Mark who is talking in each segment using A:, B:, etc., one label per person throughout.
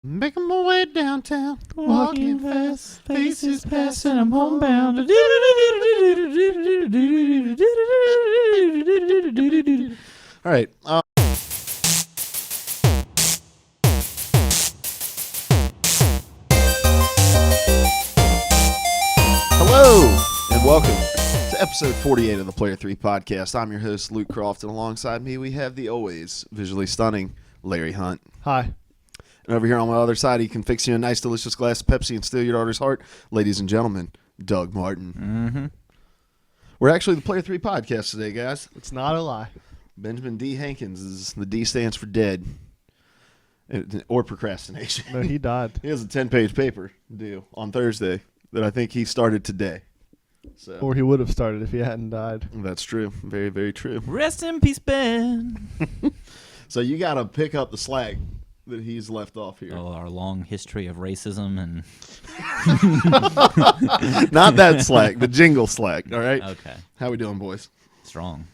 A: Making my way downtown, walking fast, faces passing, I'm homebound. All right. Hello, and welcome to episode 48 of the Player 3 podcast. I'm your host, Luke Croft, and alongside me we have the always visually stunning Larry Hunt.
B: Hi.
A: And over here on my other side, he can fix you a nice, delicious glass of Pepsi and steal your daughter's heart. Ladies and gentlemen, Doug Martin.
B: Mm-hmm.
A: We're actually the Player 3 podcast today, guys.
B: It's not a lie.
A: Benjamin D. Hankins is the D stands for dead or procrastination.
B: No, he died.
A: He has a 10-page paper due on Thursday that I think he started today. So
B: Or he would have started if he hadn't died.
A: that's true. Very, very true.
C: Rest in peace, Ben.
A: So you got to pick up the slack that he's left off here.
C: Oh, our long history of racism and...
A: Not that slack, the jingle slack, all right?
C: Okay.
A: How we doing, boys?
C: Strong.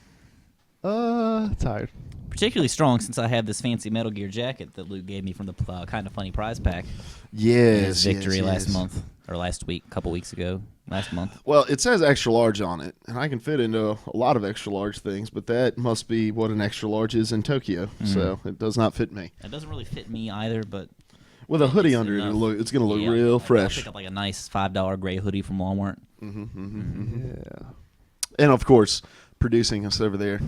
B: Tired.
C: Particularly strong since I have this fancy Metal Gear jacket that Luke gave me from the Kind of Funny prize pack.
A: Yes.
C: His victory last
A: yes.
C: month, or last week, a couple weeks ago, last month.
A: Well, it says extra large on it, and I can fit into a lot of extra large things, but that must be what an extra large is in Tokyo, so it does not fit me.
C: It doesn't really fit me either, but...
A: With a hoodie under
C: enough.
A: it's going to look
C: Yeah,
A: real
C: I'll
A: fresh.
C: pick up like a nice $5 gray hoodie from Walmart.
B: Yeah.
A: And, of course, producing us over there,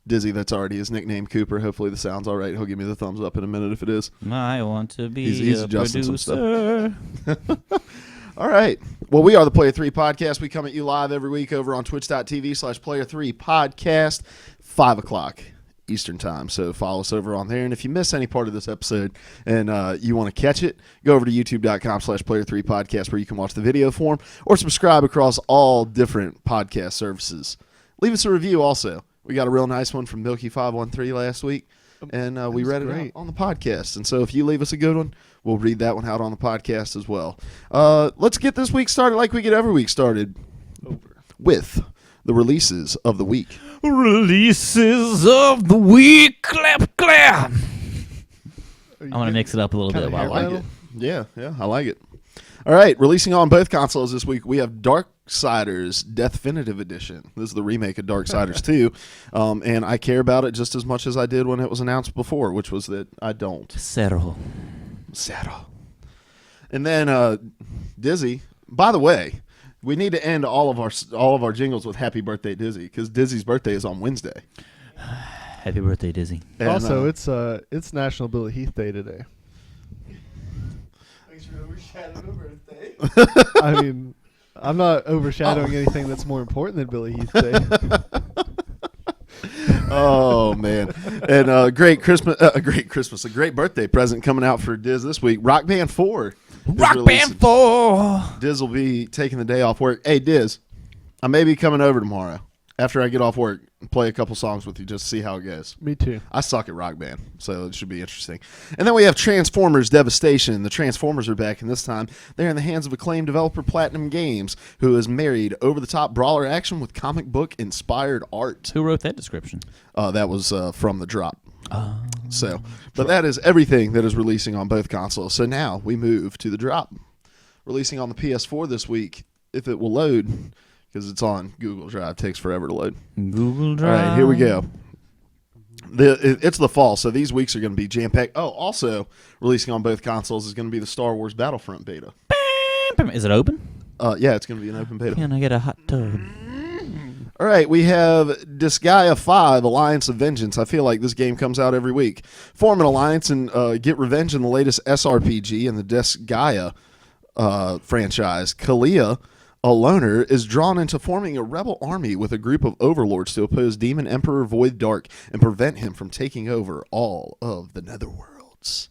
A: Dizzy, that's already his nickname, Cooper. Hopefully the sound's all right. He'll give me the thumbs up in a minute if it is.
C: I want to be
A: He's
C: a
A: adjusting some
C: producer.
A: All right. Well, we are the Player 3 podcast. We come at you live every week over on twitch.tv/Player3 podcast, 5 o'clock Eastern time. So follow us over on there. And if you miss any part of this episode and you want to catch it, go over to youtube.com/Player3 podcast where you can watch the video form or subscribe across all different podcast services. Leave us a review also. We got a real nice one from Milky513 last week, and we read it out on the podcast. And so if you leave us a good one, we'll read that one out on the podcast as well. Let's get this week started like we get every week started with the releases of the week.
C: Releases of the week. Clap, clap. I want to mix it up a little bit.
A: I like it. Yeah, I like it. All right, releasing on both consoles this week, we have Darksiders Definitive Edition. This is the remake of Darksiders 2, and I care about it just as much as I did when it was announced before, which was that I don't.
C: Settle.
A: And then Dizzy, by the way, we need to end all of our jingles with Happy Birthday Dizzy, because Dizzy's birthday is on Wednesday.
C: Happy birthday, Dizzy.
A: And,
B: Also, it's National Billy Heath Day today. Thanks for overshadowing my birthday. I mean, I'm not overshadowing anything that's more important than Billy Heath Day.
A: Oh man! And a great birthday present coming out for Diz this week. Rock Band 4.
C: Rock Band 4.
A: Diz will be taking the day off work. Hey Diz, I may be coming over tomorrow after I get off work and play a couple songs with you just to see how it goes.
B: Me too.
A: I suck at Rock Band, so it should be interesting. And then we have Transformers Devastation. The Transformers are back, and this time they're in the hands of acclaimed developer Platinum Games, who has married over-the-top brawler action with comic book-inspired art.
C: Who wrote that description?
A: That was from the drop. But that is everything that is releasing on both consoles. So now we move to the drop. Releasing on the PS4 this week, if it will load, because it's on Google Drive. It takes forever to load.
C: Google Drive.
A: All right, here we go. It's the fall, so these weeks are going to be jam-packed. Oh, also releasing on both consoles is going to be the Star Wars Battlefront beta.
C: Is it open?
A: Yeah, it's going to be an open beta.
C: Can I get a hot tub?
A: All right, we have Disgaea 5, Alliance of Vengeance. I feel like this game comes out every week. Form an alliance and get revenge in the latest SRPG in the Disgaea franchise. Kalia, a loner, is drawn into forming a rebel army with a group of overlords to oppose Demon Emperor Void Dark and prevent him from taking over all of the Netherworlds.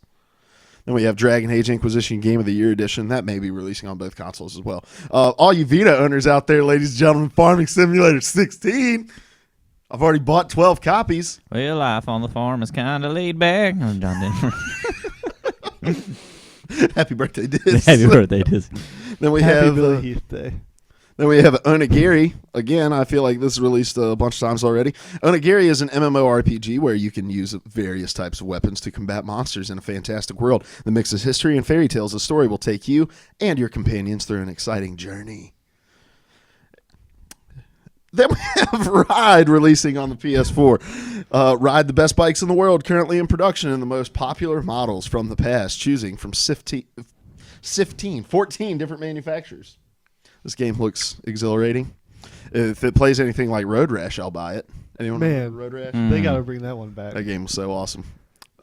A: Then we have Dragon Age Inquisition Game of the Year Edition. That may be releasing on both consoles as well. All you Vita owners out there, ladies and gentlemen, Farming Simulator 16. I've already bought 12 copies.
C: Well, life on the farm is kind of laid back. I'm John
A: Happy birthday, Diz.
C: Happy birthday, Disney.
A: Then we
B: Happy
A: have
B: Billy Heath Day.
A: Then we have Onigiri. Again, I feel like this is released a bunch of times already. Onigiri is an MMORPG where you can use various types of weapons to combat monsters in a fantastic world that mixes history and fairy tales. The story will take you and your companions through an exciting journey. Then we have Ride releasing on the PS4. Ride, the best bikes in the world, currently in production and the most popular models from the past, choosing from 14 different manufacturers. This game looks exhilarating. If it plays anything like Road Rash, I'll buy it. Anyone remember Road Rash?
B: They got to bring that one back.
A: That game was so awesome.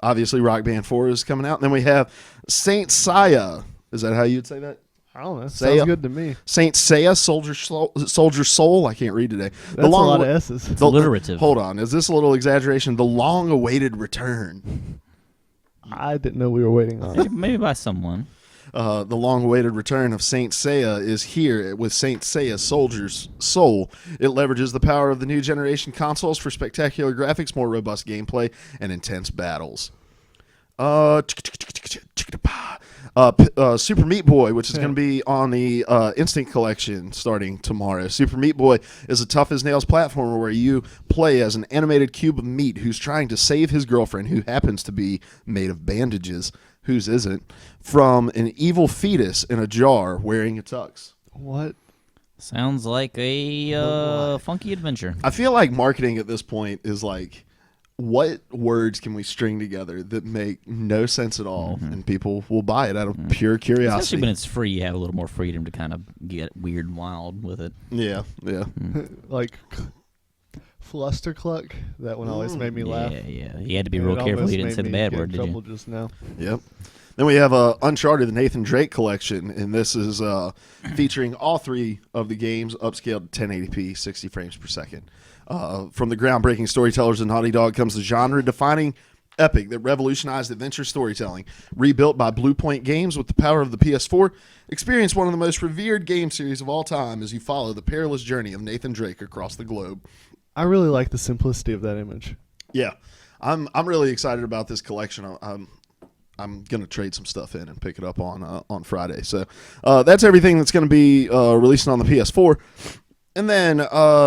A: Obviously, Rock Band 4 is coming out. And then we have Saint Seiya. Is that how you'd say that?
B: I don't know.
A: Seiya.
B: Sounds good to me.
A: Saint Seiya, Soldier Soul. I can't read today.
B: That's a lot of S's.
C: It's alliterative.
A: Hold on. Is this a little exaggeration? The long-awaited return.
B: I didn't know we were waiting on it.
C: Maybe by someone.
A: The long-awaited return of Saint Seiya is here with Saint Seiya Soldier's Soul. It leverages the power of the new generation consoles for spectacular graphics, more robust gameplay, and intense battles. Super Meat Boy, which is going to be on the Instant Collection starting tomorrow. Super Meat Boy is a tough-as-nails platformer where you play as an animated cube of meat who's trying to save his girlfriend, who happens to be made of bandages, whose isn't, from an evil fetus in a jar wearing a tux.
B: What?
C: Sounds like a funky adventure.
A: I feel like marketing at this point is like, what words can we string together that make no sense at all, and people will buy it out of pure curiosity.
C: Especially when it's free, you have a little more freedom to kind of get weird and wild with it.
A: Yeah.
B: Like Flustercluck, that one always made me laugh.
C: Yeah. You had to be real careful you didn't say the bad word, did you?
B: Just now.
A: Yep. Then we have Uncharted, the Nathan Drake collection, and this is featuring all three of the games upscaled to 1080p, 60 frames per second. From the groundbreaking storytellers of Naughty Dog comes the genre-defining epic that revolutionized adventure storytelling. Rebuilt by Blue Point Games with the power of the PS4, experience one of the most revered game series of all time as you follow the perilous journey of Nathan Drake across the globe.
B: I really like the simplicity of that image.
A: Yeah, I'm really excited about this collection. I'm going to trade some stuff in and pick it up on Friday. So that's everything that's going to be releasing on the PS4. And then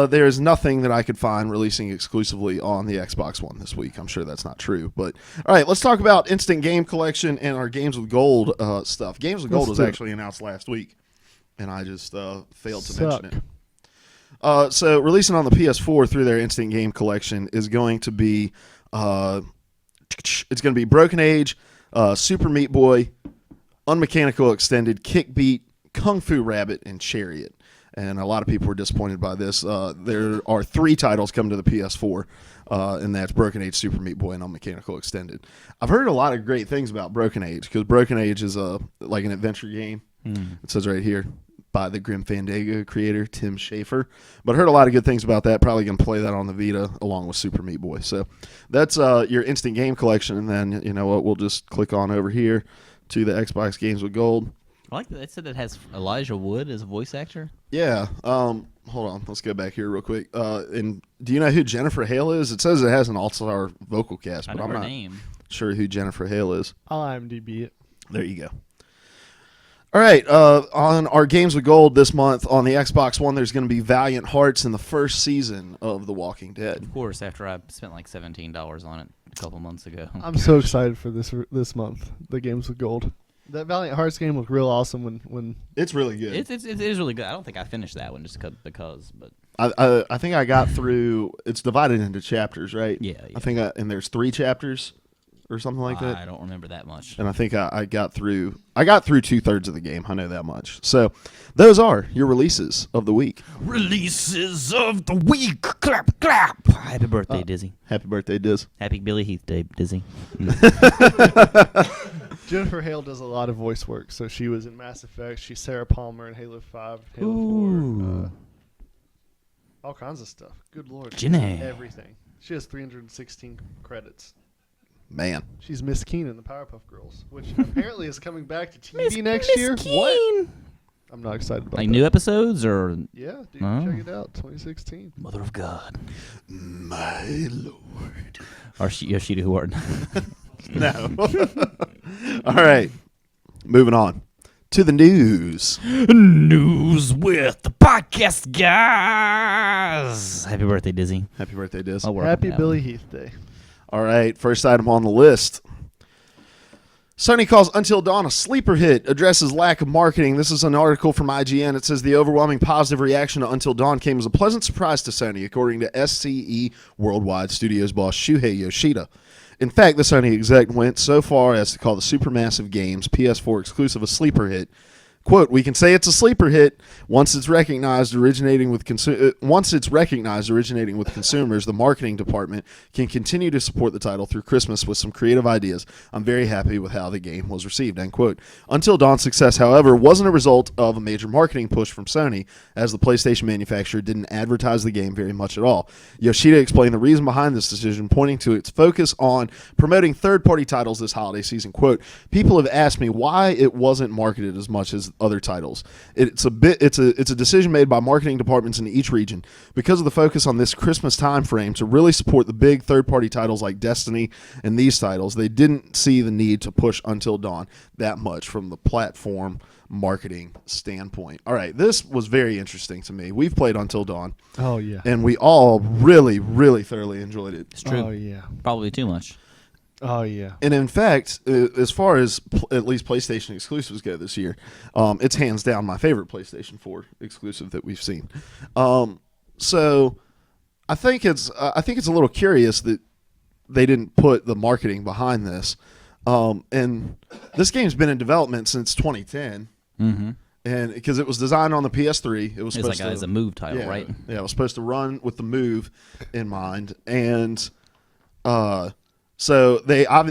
A: there's nothing that I could find releasing exclusively on the Xbox One this week. I'm sure that's not true. But, all right, let's talk about Instant Game Collection and our Games with Gold stuff. Games with Gold was actually announced last week, and I just failed to mention it. So releasing on the PS4 through their Instant Game Collection is going to be it's going to be Broken Age, Super Meat Boy, Unmechanical Extended, Kickbeat, Kung Fu Rabbit, and Chariot. And a lot of people were disappointed by this. There are 3 titles coming to the PS4, and that's Broken Age, Super Meat Boy, and Unmechanical Extended. I've heard a lot of great things about Broken Age, because Broken Age is like an adventure game. It says right here, by the Grim Fandango creator, Tim Schafer. But I heard a lot of good things about that. Probably going to play that on the Vita along with Super Meat Boy. So that's your Instant Game Collection, and then, you know what, we'll just click on over here to the Xbox Games with Gold.
C: I like that they said it has Elijah Wood as a voice actor.
A: Yeah. Hold on. Let's go back here real quick. And do you know who Jennifer Hale is? It says it has an all-star vocal cast, but I'm not sure who Jennifer Hale is.
B: I'll IMDb it.
A: There you go. All right. On our Games with Gold this month on the Xbox One, there's going to be Valiant Hearts in the first season of The Walking Dead.
C: Of course, after I spent like $17 on it a couple months ago.
B: I'm so excited for this month, the Games with Gold. That Valiant Hearts game looked real awesome when
A: it's really good.
C: It is really good. I don't think I finished that one just because, but
A: I think I got through. It's divided into chapters, right?
C: Yeah.
A: I think and there's 3 chapters or something like that.
C: I don't remember that much.
A: And I think I got through 2/3 of the game. I know that much. So those are your releases of the week.
C: Releases of the week. Clap, clap. Happy birthday, Dizzy.
A: Happy birthday, Diz.
C: Happy Billy Heath Day, Dizzy.
B: Jennifer Hale does a lot of voice work. So she was in Mass Effect. She's Sarah Palmer in Halo 5, Halo 4. All kinds of stuff. Good Lord.
C: Jenny.
B: Everything. She has 316 credits.
A: Man.
B: She's Miss Keen in the Powerpuff Girls, which apparently is coming back to TV next year.
C: Keen.
B: What? I'm not excited about
C: like
B: that.
C: New episodes or?
B: Yeah, dude, check it out. 2016.
C: Mother of God.
A: My Lord.
C: Or Yoshida Horton.
A: No. All right. Moving on to the news.
C: News with the podcast guys. Happy birthday, Dizzy.
A: Happy birthday, Diz.
C: I'll work
B: Happy
C: on that
B: Billy
C: one.
B: Heath Day.
A: All right, first item on the list. Sony calls Until Dawn a sleeper hit, addresses lack of marketing. This is an article from IGN. It says the overwhelming positive reaction to Until Dawn came as a pleasant surprise to Sony, according to SCE Worldwide Studios boss Shuhei Yoshida. In fact, the Sony exec went so far as to call the Supermassive Games PS4 exclusive a sleeper hit. Quote, we can say it's a sleeper hit once it's recognized originating with consumers. The marketing department can continue to support the title through Christmas with some creative ideas. I'm very happy with how the game was received, end quote. Until Dawn's success, however, wasn't a result of a major marketing push from Sony, as the PlayStation manufacturer didn't advertise the game very much at all. Yoshida explained the reason behind this decision, pointing to its focus on promoting third-party titles this holiday season. Quote, people have asked me why it wasn't marketed as much as other titles. It's a decision made by marketing departments in each region because of the focus on this Christmas time frame to really support the big third-party titles like Destiny and these titles. They didn't see the need to push Until Dawn that much from the platform marketing standpoint. All right, this was very interesting to me. We've played Until Dawn.
B: Oh, yeah.
A: And we all really, really thoroughly enjoyed it.
C: It's true.
B: Oh, yeah.
C: Probably too much.
B: Oh, yeah.
A: And in fact, as far as at least PlayStation exclusives go this year, it's hands down my favorite PlayStation 4 exclusive that we've seen. So I think it's a little curious that they didn't put the marketing behind this. And this game's been in development since 2010.
C: Mm-hmm.
A: And because it was designed on the PS3, it was
C: It's
A: supposed
C: like as a Move title, right?
A: Yeah, it was supposed to run with the Move in mind, and so they I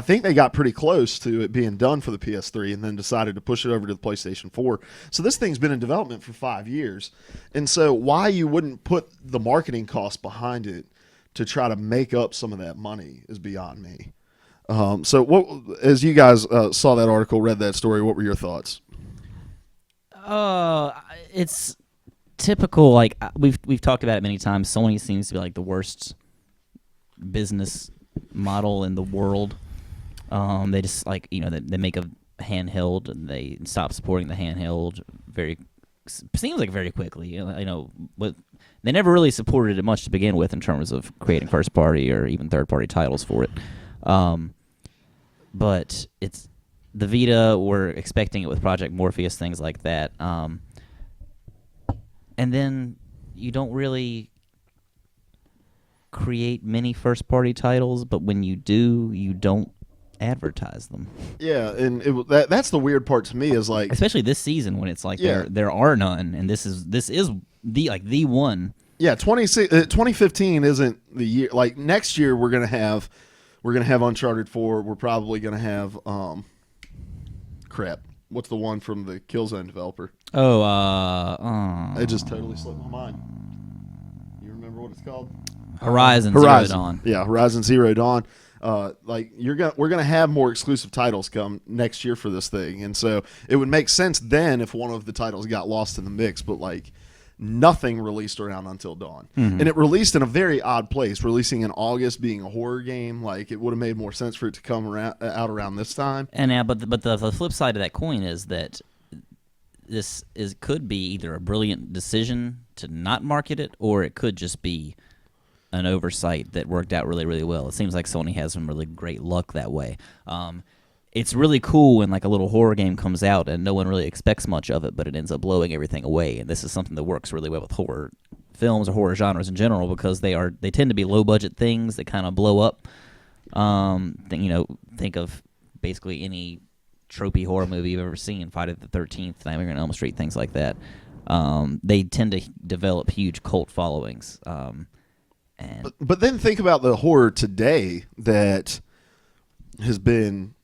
A: think they got pretty close to it being done for the PS3, and then decided to push it over to the PlayStation 4. So this thing's been in development for 5 years, and so why you wouldn't put the marketing cost behind it to try to make up some of that money is beyond me. So what, as you guys saw that article, read that story, what were your thoughts?
C: It's typical. Like we've talked about it many times. Sony seems to be like the worst business model in the world. They just like they make a handheld and they stop supporting the handheld seems like very quickly. But they never really supported it much to begin with in terms of creating first party or even third party titles for it. But it's the Vita. We're expecting it with Project Morpheus, things like that. And then you don't really create many first-party titles, but when you do, you don't advertise them.
A: Yeah, and that's the weird part to me is like,
C: especially this season when it's like there are none, and this is the one.
A: Yeah, 2015 isn't the year. Like next year, we're gonna have Uncharted 4. We're probably gonna have What's the one from the Killzone developer?
C: It
A: It just totally slipped my mind. You remember what it's called?
C: Horizon Zero Dawn.
A: Yeah, Horizon Zero Dawn. We're gonna have more exclusive titles come next year for this thing, and so it would make sense then if one of the titles got lost in the mix. But like nothing released around Until Dawn, and it released in a very odd place. Releasing in August, being a horror game, like it would have made more sense for it to come out around this time.
C: And but the flip side of that coin is that could be either a brilliant decision to not market it, or it could just be an oversight that worked out really, really well. It seems like Sony has some really great luck that way. It's really cool when like a little horror game comes out and no one really expects much of it, but it ends up blowing everything away. And this is something that works really well with horror films or horror genres in general because they tend to be low budget things that kind of blow up. Think of basically any tropey horror movie you've ever seen, Friday the 13th, Nightmare on Elm Street, things like that. They tend to develop huge cult followings.
A: But then think about the horror today that has been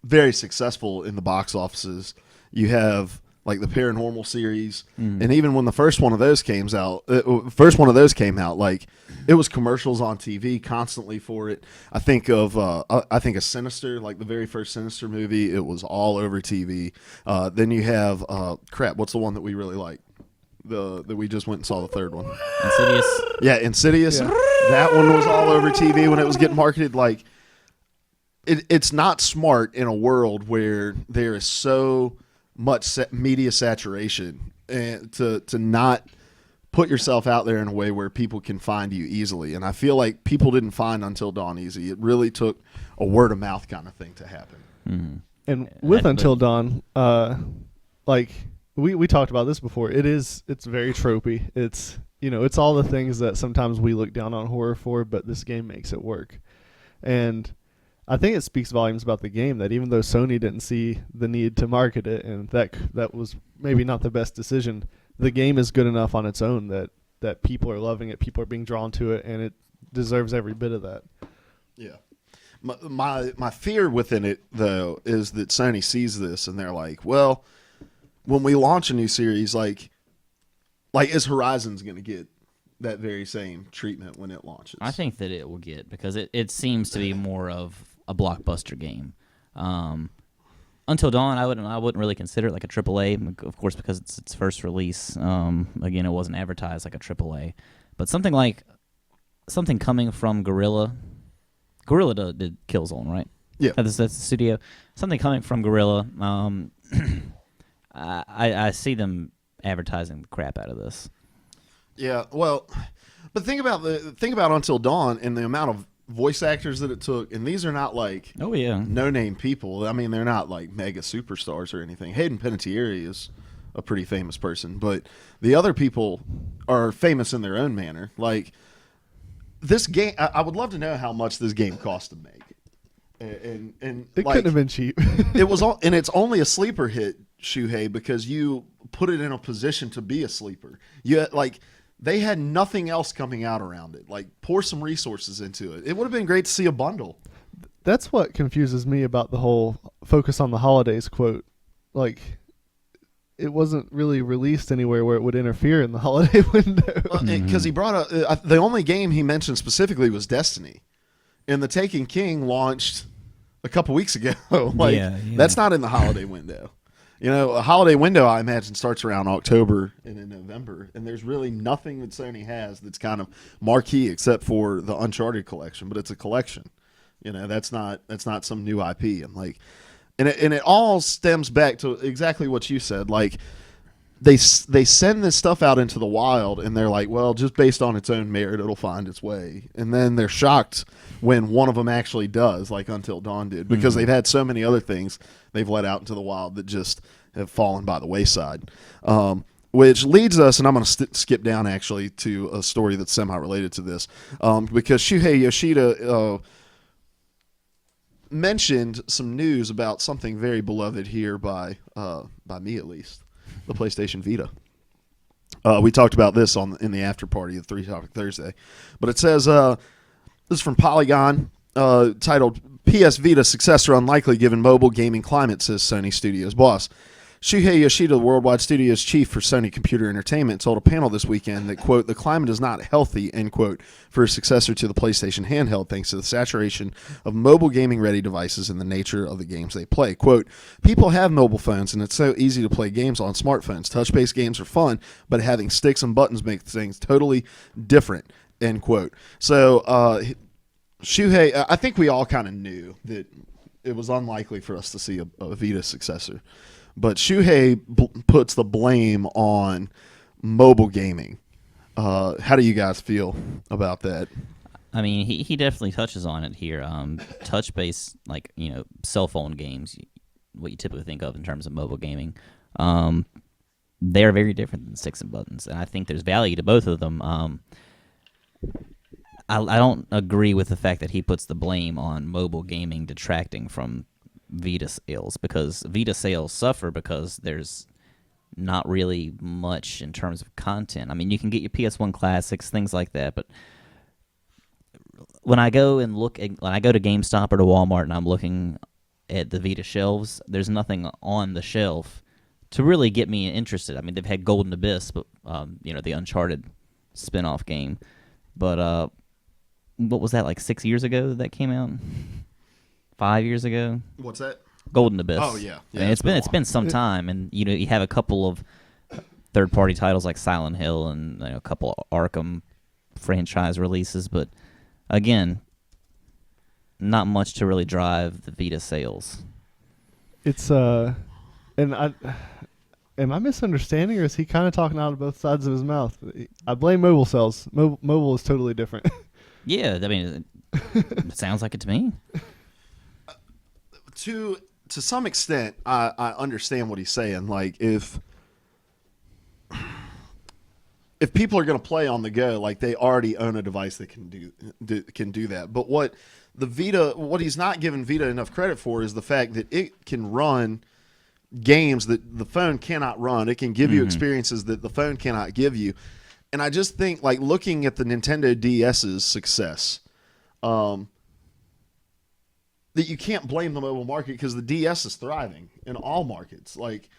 A: very successful in the box offices. You have like the Paranormal series, and even when the first one of those came out, like it was commercials on TV constantly for it. I think of a Sinister, like the very first Sinister movie, it was all over TV. Then you have what's the one that we really like? That we just went and saw the third one.
C: Insidious.
A: Yeah, Insidious. Yeah. That one was all over TV when it was getting marketed. Like it's not smart in a world where there is so much media saturation and to not put yourself out there in a way where people can find you easily. And I feel like people didn't find Until Dawn easy. It really took a word of mouth kind of thing to happen.
C: Mm-hmm.
B: And with Until Dawn, like we talked about this before, it's very tropey. It's it's all the things that sometimes we look down on horror for, but this game makes it work. And I think it speaks volumes about the game that even though Sony didn't see the need to market it, and that was maybe not the best decision, the game is good enough on its own that people are loving it, people are being drawn to it, and it deserves every bit of that.
A: Yeah. My fear within it, though, is that Sony sees this and they're like, well, when we launch a new series, like is Horizon's going to get that very same treatment when it launches?
C: I think that it will get, because it seems to be more of a blockbuster game. Until Dawn, I wouldn't really consider it like a AAA, of course, because it's its first release. Again, it wasn't advertised like a AAA, but something coming from Guerrilla did Killzone, right?
A: Yeah,
C: that's the studio. Something coming from Guerrilla. I see them advertising the crap out of this.
A: Yeah, well, but think about Until Dawn and the amount of voice actors that it took, and these are not like no-name people. I mean, they're not like mega superstars or anything. Hayden Panettiere is a pretty famous person, but the other people are famous in their own manner. Like this game, I would love to know how much this game cost to make. And
B: it couldn't have been cheap.
A: It was all, and it's only a sleeper hit, Shuhei, because you put it in a position to be a sleeper. They had nothing else coming out around it. Like, pour some resources into it. It would have been great to see a bundle.
B: That's what confuses me about the whole focus on the holidays quote. Like, it wasn't really released anywhere where it would interfere in the holiday window.
A: Because he brought up the only game he mentioned specifically was Destiny, and The Taken King launched a couple weeks ago. That's not in the holiday window. A holiday window, I imagine, starts around October and in November, and there's really nothing that Sony has that's kind of marquee except for the Uncharted collection, but it's a collection. That's not some new IP, and it all stems back to exactly what you said. Like, they send this stuff out into the wild, and they're like, well, just based on its own merit, it'll find its way, and then they're shocked when one of them actually does, like Until Dawn did, because they've had so many other things they've let out into the wild that just have fallen by the wayside. Which leads us, and I'm going to skip down actually to a story that's semi-related to this, because Shuhei Yoshida mentioned some news about something very beloved here by me, at least, the PlayStation Vita. We talked about this in the after party of 3 Topic Thursday, but it says this is from Polygon, titled PS Vita Successor Unlikely Given Mobile Gaming Climate, says Sony Studios boss. Shuhei Yoshida, the worldwide studios chief for Sony Computer Entertainment, told a panel this weekend that, quote, the climate is not healthy, end quote, for a successor to the PlayStation handheld thanks to the saturation of mobile gaming-ready devices and the nature of the games they play. Quote, people have mobile phones, and it's so easy to play games on smartphones. Touch-based games are fun, but having sticks and buttons makes things totally different, end quote. So, Shuhei, I think we all kind of knew that it was unlikely for us to see a Vita successor. But Shuhei puts the blame on mobile gaming. How do you guys feel about that?
C: I mean, he definitely touches on it here. Touch-based, cell phone games, what you typically think of in terms of mobile gaming, they're very different than sticks and buttons. And I think there's value to both of them. I don't agree with the fact that he puts the blame on mobile gaming detracting from Vita sales, because Vita sales suffer because there's not really much in terms of content. I mean, you can get your PS1 classics, things like that, but when I go to GameStop or to Walmart and I'm looking at the Vita shelves, there's nothing on the shelf to really get me interested. I mean, they've had Golden Abyss, but the Uncharted spin-off game, but what was that, like 6 years ago that came out? 5 years ago.
A: What's that?
C: Golden Abyss.
A: Oh yeah.
C: I mean, it's been some time, and you have a couple of third-party titles like Silent Hill and a couple of Arkham franchise releases, but again, not much to really drive the Vita sales.
B: It's and am I misunderstanding, or is he kind of talking out of both sides of his mouth? I blame mobile sales. Mobile is totally different.
C: Yeah, I mean, it sounds like it to me.
A: To some extent, I understand what he's saying. Like if people are going to play on the go, like they already own a device that can do that. But what he's not giving Vita enough credit for is the fact that it can run games that the phone cannot run. It can give you experiences that the phone cannot give you. And I just think, like, looking at the Nintendo DS's success, that you can't blame the mobile market because the DS is thriving in all markets. Like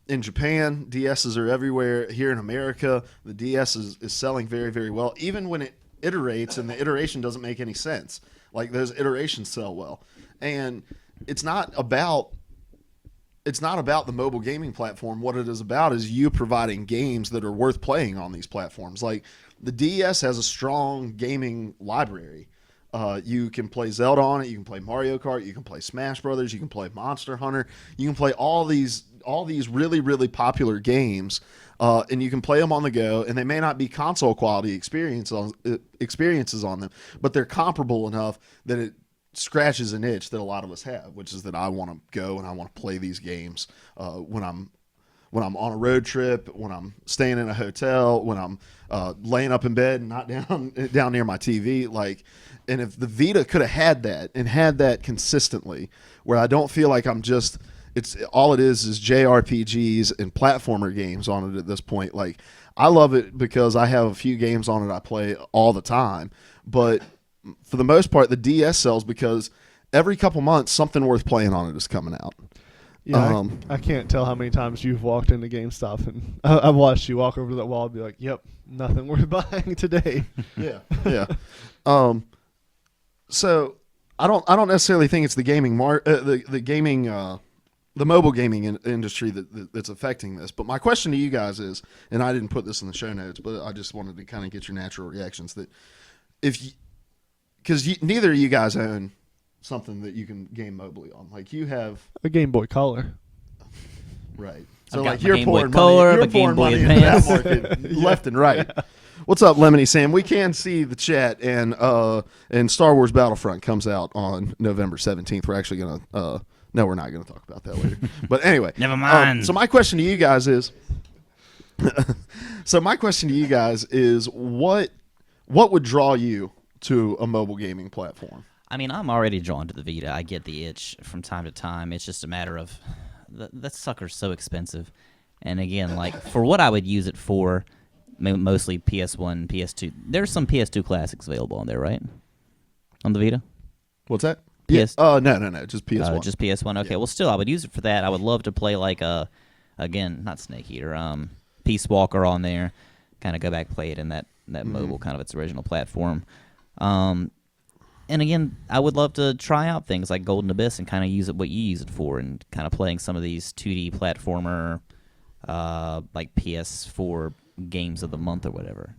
A: in Japan, DSs are everywhere. Here in America, the DS is selling very, very well, even when it iterates and the iteration doesn't make any sense. Like those iterations sell well. And it's not about the mobile gaming platform. What it is about is you providing games that are worth playing on these platforms. Like the DS has a strong gaming library. You can play Zelda on it. You can play Mario Kart. You can play Smash Brothers. You can play Monster Hunter. You can play all these really, really popular games, and you can play them on the go. And they may not be console quality experiences on them, but they're comparable enough that it scratches an itch that a lot of us have, which is that I want to go and I want to play these games when I'm on a road trip, when I'm staying in a hotel, when I'm laying up in bed and not down near my TV. Like, and if the Vita could have had that and had that consistently, where I don't feel like it's all it is JRPGs and platformer games on it at this point. Like, I love it because I have a few games on it I play all the time, but for the most part, the DS sells because every couple months something worth playing on it is coming out.
B: Yeah, I can't tell how many times you've walked into GameStop and I've watched you walk over to that wall and be like, "Yep, nothing worth buying today."
A: Yeah. So I don't necessarily think it's the gaming the mobile gaming industry that's affecting this. But my question to you guys is, and I didn't put this in the show notes, but I just wanted to kind of get your natural reactions, that because neither of you guys own something that you can game mobily on. Like you have
B: a Game Boy Color,
A: right?
C: So
A: like
C: you're
A: pouring
C: Color,
A: money,
C: Game Boy
A: into that
C: Advance.
A: market left and right. What's up, Lemony Sam? We can see the chat, and Star Wars Battlefront comes out on November 17th. We're actually gonna no, we're not gonna talk about that later. But anyway,
C: Never mind.
A: So my question to you guys is, what would draw you to a mobile gaming platform?
C: I mean, I'm already drawn to the Vita. I get the itch from time to time. It's just a matter of that sucker's so expensive. And again, like for what I would use it for, mostly PS1, PS2. There's some PS2 classics available on there, right? On the Vita?
A: What's that?
C: PS.
A: No, just PS1.
C: Just PS1. Okay.
A: Yeah.
C: Well, still, I would use it for that. I would love to play like again, not Snake Eater, Peace Walker on there. Kind of go back, play it in that mobile, kind of its original platform. And again, I would love to try out things like Golden Abyss and kind of use it what you use it for, and kind of playing some of these 2D platformer, like PS4 games of the month or whatever.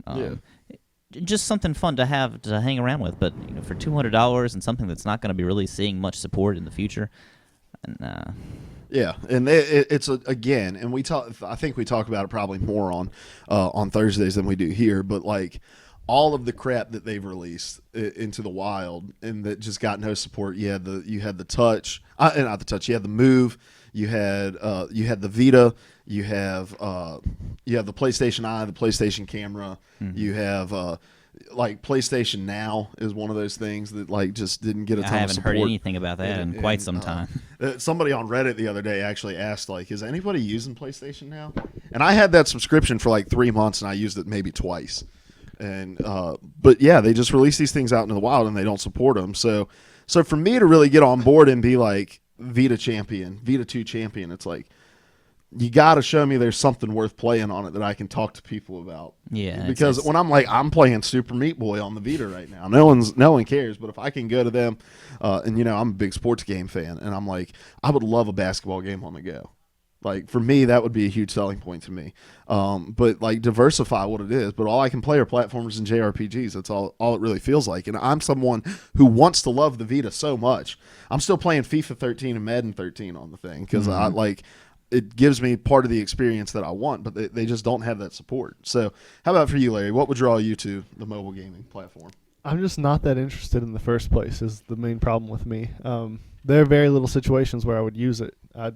C: Just something fun to have to hang around with. But for $200 and something that's not going to be really seeing much support in the future,
A: Yeah, and it's again, and I think we talk about it probably more on Thursdays than we do here. But like all of the crap that they've released into the wild and that just got no support. You had the Touch, not the Touch. You had the Move. You had the Vita. You have the PlayStation Eye, the PlayStation Camera. Mm-hmm. You have like PlayStation Now is one of those things that like just didn't get a ton of support.
C: I haven't heard anything about that in quite some time.
A: Somebody on Reddit the other day actually asked, like, is anybody using PlayStation Now? And I had that subscription for like 3 months and I used it maybe twice. And but yeah, they just release these things out into the wild and they don't support them. So for me to really get on board and be like Vita 2 champion, it's like you got to show me there's something worth playing on it that I can talk to people about.
C: Yeah,
A: because when I'm playing Super Meat Boy on the Vita right now, no one cares. But if I can go to them, and I'm a big sports game fan, and I'm like, I would love a basketball game on the go. Like, for me, that would be a huge selling point to me. But, like, diversify what it is. But all I can play are platformers and JRPGs. That's all it really feels like. And I'm someone who wants to love the Vita so much. I'm still playing FIFA 13 and Madden 13 on the thing because it gives me part of the experience that I want, but they just don't have that support. So how about for you, Larry? What would draw you to the mobile gaming platform?
B: I'm just not that interested in the first place is the main problem with me. There are very little situations where I would use it. I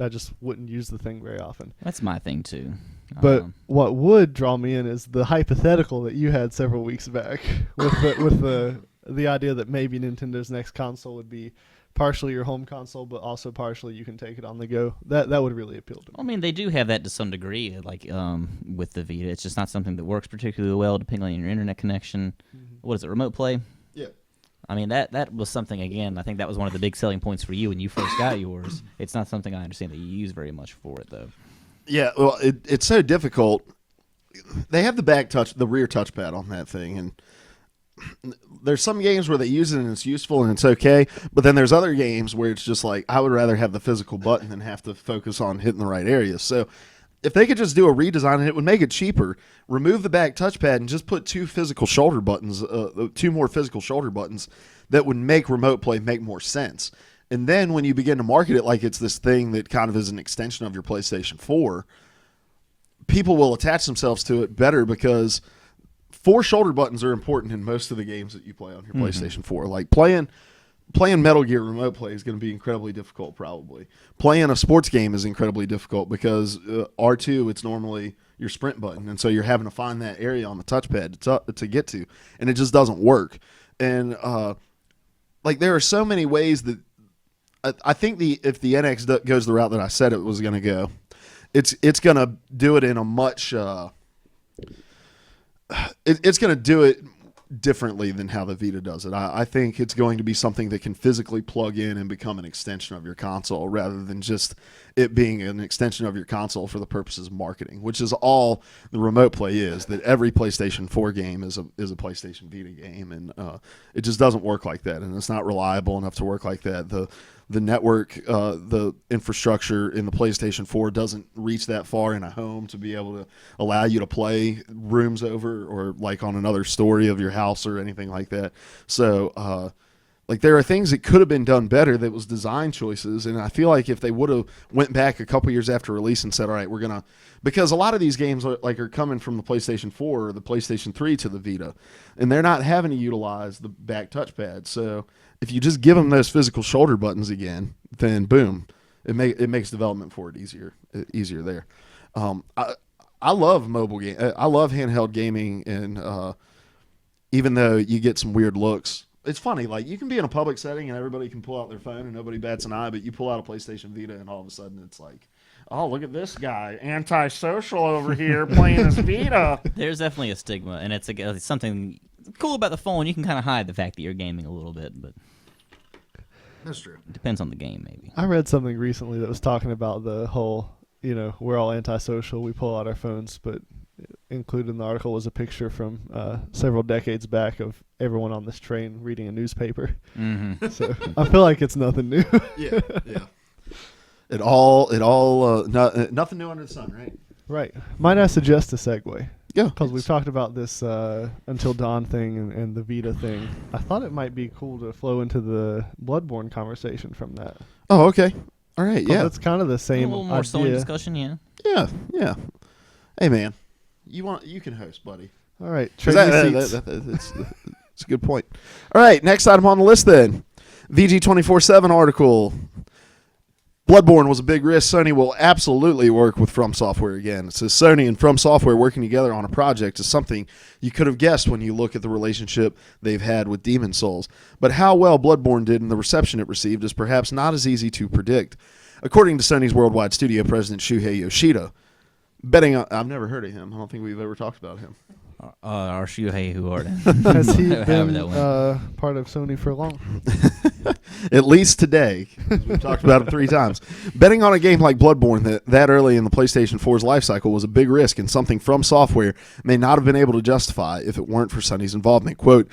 B: just wouldn't use the thing very often.
C: That's my thing too.
B: But what would draw me in is the hypothetical that you had several weeks back with the idea that maybe Nintendo's next console would be partially your home console, but also partially you can take it on the go. That would really appeal to me.
C: I mean, they do have that to some degree, like with the Vita. It's just not something that works particularly well depending on your internet connection. Mm-hmm. What is it, remote play?
A: Yeah.
C: I mean, that was something, again, I think that was one of the big selling points for you when you first got yours. It's not something I understand that you use very much for it, though.
A: Yeah, well, it's so difficult. They have the rear touchpad on that thing, and there's some games where they use it and it's useful and it's okay, but then there's other games where it's just like, I would rather have the physical button than have to focus on hitting the right areas. So if they could just do a redesign and it would make it cheaper, remove the back touchpad and just put two more physical shoulder buttons that would make remote play make more sense. And then when you begin to market it like it's this thing that kind of is an extension of your PlayStation 4, people will attach themselves to it better because 4 shoulder buttons are important in most of the games that you play on your PlayStation 4. Like playing Metal Gear remote play is going to be incredibly difficult probably. Playing a sports game is incredibly difficult because R2, it's normally your sprint button, and so you're having to find that area on the touchpad to get to, and it just doesn't work. And like there are so many ways that I think if the NX goes the route that I said it was going to go, it's going to do it in a much it's going to do it differently than how the Vita does it. I think it's going to be something that can physically plug in and become an extension of your console rather than just it being an extension of your console for the purposes of marketing, which is all the remote play is, that every PlayStation 4 game is a PlayStation Vita game, and it just doesn't work like that, and it's not reliable enough to work like that. The network, the infrastructure in the PlayStation 4 doesn't reach that far in a home to be able to allow you to play rooms over or like on another story of your house or anything like that. So, like there are things that could have been done better that was design choices, and I feel like if they would have went back a couple years after release and said, all right, we're going to, because a lot of these games are coming from the PlayStation 4 or the PlayStation 3 to the Vita, and they're not having to utilize the back touchpad. So if you just give them those physical shoulder buttons again, then boom, it makes development for it easier there. I love mobile game. I love handheld gaming, and even though you get some weird looks, it's funny. Like you can be in a public setting and everybody can pull out their phone and nobody bats an eye, but you pull out a PlayStation Vita and all of a sudden it's like, oh, look at this guy, antisocial over here playing his Vita.
C: There's definitely a stigma, and it's something cool about the phone. You can kind of hide the fact that you're gaming a little bit, but
A: that's true.
C: It depends on the game, maybe.
B: I read something recently that was talking about the whole, we're all antisocial, we pull out our phones, but included in the article was a picture from several decades back of everyone on this train reading a newspaper. Mm-hmm. So I feel like it's nothing new.
A: Yeah. Nothing new under the sun, right?
B: Right. Might I suggest a segue?
A: Yeah.
B: Because we've talked about this Until Dawn thing and the Vita thing. I thought it might be cool to flow into the Bloodborne conversation from that.
A: Oh, okay. All right, yeah.
B: It's kind of the same
C: a little more Sony discussion, yeah.
A: Yeah. Hey, man. You can host, buddy.
B: All right.
A: It's a good point. All right, next item on the list then. VG247 article. Bloodborne was a big risk. Sony will absolutely work with From Software again. It says Sony and From Software working together on a project is something you could have guessed when you look at the relationship they've had with Demon's Souls. But how well Bloodborne did and the reception it received is perhaps not as easy to predict. According to Sony's worldwide studio president Shuhei Yoshida, betting on, I've never heard of him. I don't think we've ever taled about him.
C: Our Shuhei Huarden.
B: Has he been part of Sony for long?
A: At least today. We've talked about him 3 times. Betting on a game like Bloodborne that early in the PlayStation 4's life cycle was a big risk and something From Software may not have been able to justify if it weren't for Sony's involvement. Quote,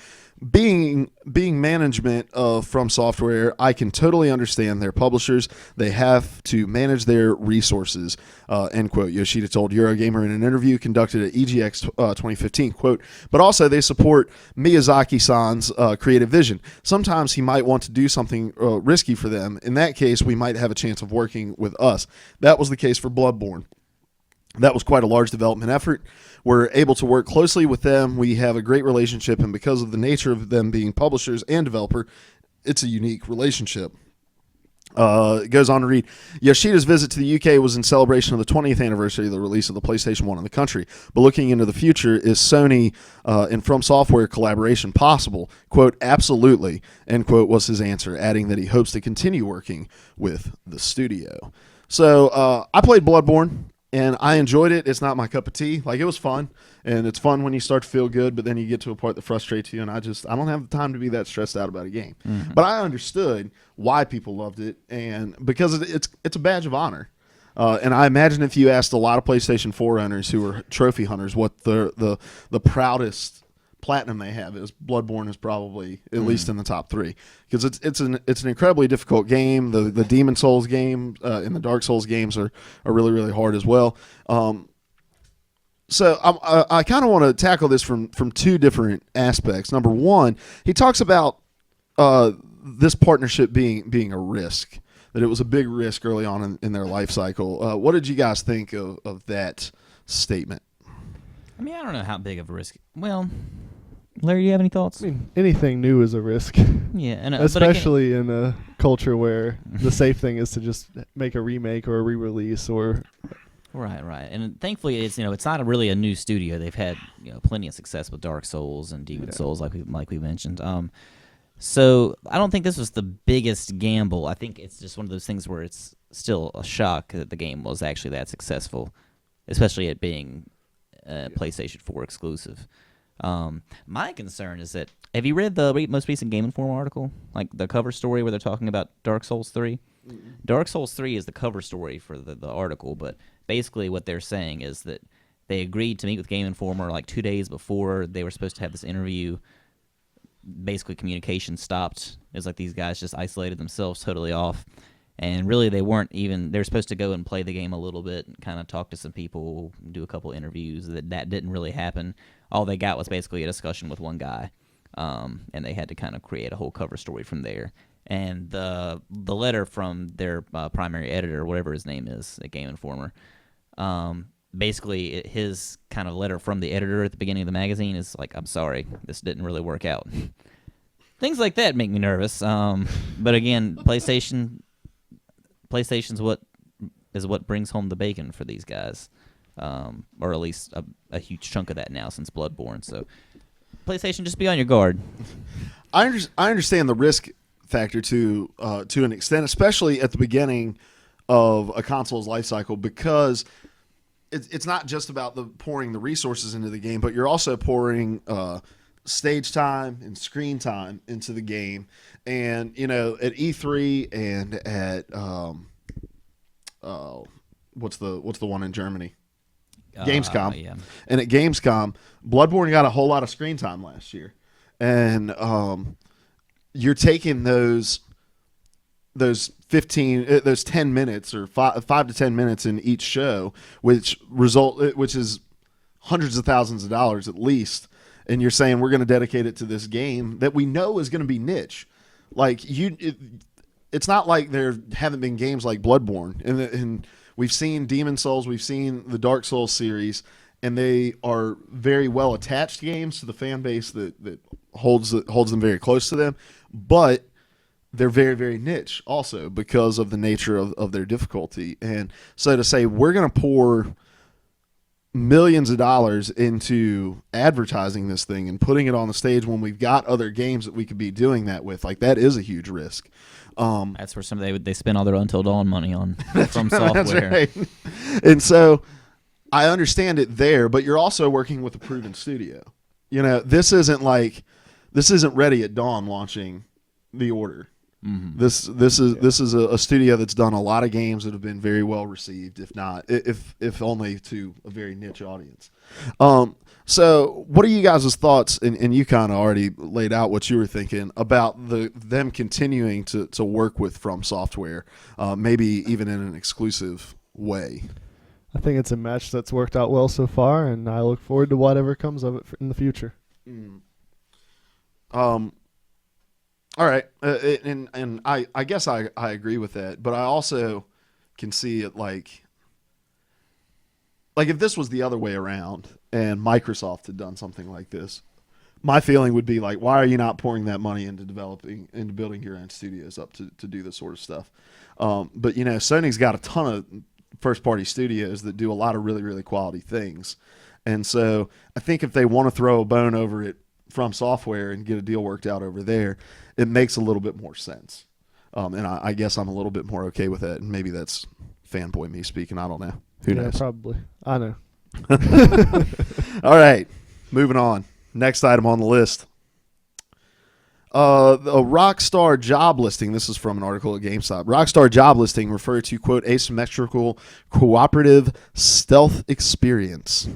A: being management of From Software, I can totally understand their publishers. They have to manage their resources, end quote. Yoshida told Eurogamer in an interview conducted at EGX 2015, quote, but also they support Miyazaki-san's creative vision. Sometimes he might want to do something risky for them. In that case, we might have a chance of working with us. That was the case for Bloodborne. That was quite a large development effort. We're able to work closely with them. We have a great relationship, and because of the nature of them being publishers and developer, it's a unique relationship. It goes on to read, Yoshida's visit to the UK was in celebration of the 20th anniversary of the release of the PlayStation 1 in the country. But looking into the future, is Sony and From Software collaboration possible? Quote, absolutely, end quote, was his answer, adding that he hopes to continue working with the studio. So I played Bloodborne. And I enjoyed it. It's not my cup of tea. Like, it was fun, and it's fun when you start to feel good, but then you get to a part that frustrates you, and I don't have the time to be that stressed out about a game. Mm-hmm. But I understood why people loved it, and because it's a badge of honor. And I imagine if you asked a lot of PlayStation 4 owners who are trophy hunters what the proudest platinum they have is, Bloodborne is probably at least in the top 3, because it's an incredibly difficult game. The Demon Souls game and the Dark Souls games are really, really hard as well. So I kind of want to tackle this from 2 different aspects. Number one, he talks about this partnership being a risk, that it was a big risk early on in their life cycle. What did you guys think of that statement?
C: I mean, I don't know how big of a risk. Well, Larry, do you have any thoughts?
B: I mean, anything new is a risk.
C: Yeah, and
B: especially in a culture where the safe thing is to just make a remake or a re-release or.
C: Right, and thankfully it's not really a new studio. They've had plenty of success with Dark Souls and Demon Souls, like we mentioned. So I don't think this was the biggest gamble. I think it's just one of those things where it's still a shock that the game was actually that successful, especially it being PlayStation 4 exclusive. My concern is that, have you read the most recent Game Informer article, like the cover story where they're talking about Dark Souls 3? Mm-hmm. Dark Souls 3 is the cover story for the article, but basically what they're saying is that they agreed to meet with Game Informer like 2 days before they were supposed to have this interview. Basically communication stopped. It was like these guys just isolated themselves totally off. And really, they were supposed to go and play the game a little bit and kind of talk to some people, do a couple interviews. That didn't really happen. All they got was basically a discussion with one guy, and they had to kind of create a whole cover story from there. And the letter from their primary editor, whatever his name is, at Game Informer, basically his kind of letter from the editor at the beginning of the magazine is like, I'm sorry, this didn't really work out. Things like that make me nervous. But again, PlayStation's what brings home the bacon for these guys, or at least a huge chunk of that now since Bloodborne. So, PlayStation, just be on your guard.
A: I understand the risk factor to an extent, especially at the beginning of a console's life cycle, because it's not just about pouring the resources into the game, but you're also pouring stage time and screen time into the game. And at E3 and at what's the one in Germany, Gamescom.
C: Yeah.
A: And at Gamescom, Bloodborne got a whole lot of screen time last year, and you're taking those 10 minutes or 5 to 10 minutes in each show, which is hundreds of thousands of dollars at least. And you're saying we're going to dedicate it to this game that we know is going to be niche. Like it's not like there haven't been games like Bloodborne, and we've seen Demon Souls, we've seen the Dark Souls series, and they are very well attached games to the fan base that holds them very close to them. But they're very, very niche also because of the nature of their difficulty. And so to say we're going to pour millions of dollars into advertising this thing and putting it on the stage when we've got other games that we could be doing that with, like, that is a huge risk.
C: That's where they spend all their Until Dawn money on From Software. That's right.
A: And so I understand it there, but you're also working with a proven studio. This isn't Ready at Dawn launching The Order.
C: Mm-hmm.
A: This is a studio that's done a lot of games that have been very well received, if only to a very niche audience. So what are you guys' thoughts? And you kind of already laid out what you were thinking about them continuing to work with From Software, maybe even in an exclusive way.
B: I think it's a match that's worked out well so far, and I look forward to whatever comes of it in the future.
A: All right, and I guess I agree with that, but I also can see it like if this was the other way around and Microsoft had done something like this, my feeling would be like, why are you not pouring that money into building your own studios up to do this sort of stuff? But Sony's got a ton of first-party studios that do a lot of really, really quality things, and so I think if they want to throw a bone over it From Software and get a deal worked out over there, it makes a little bit more sense. And I guess I'm a little bit more okay with that, and maybe that's fanboy me speaking. I don't know. Who knows?
B: Probably. I know.
A: All right, moving on. Next item on the list. A Rockstar job listing. This is from an article at GameStop. Rockstar job listing referred to, quote, asymmetrical cooperative stealth experience.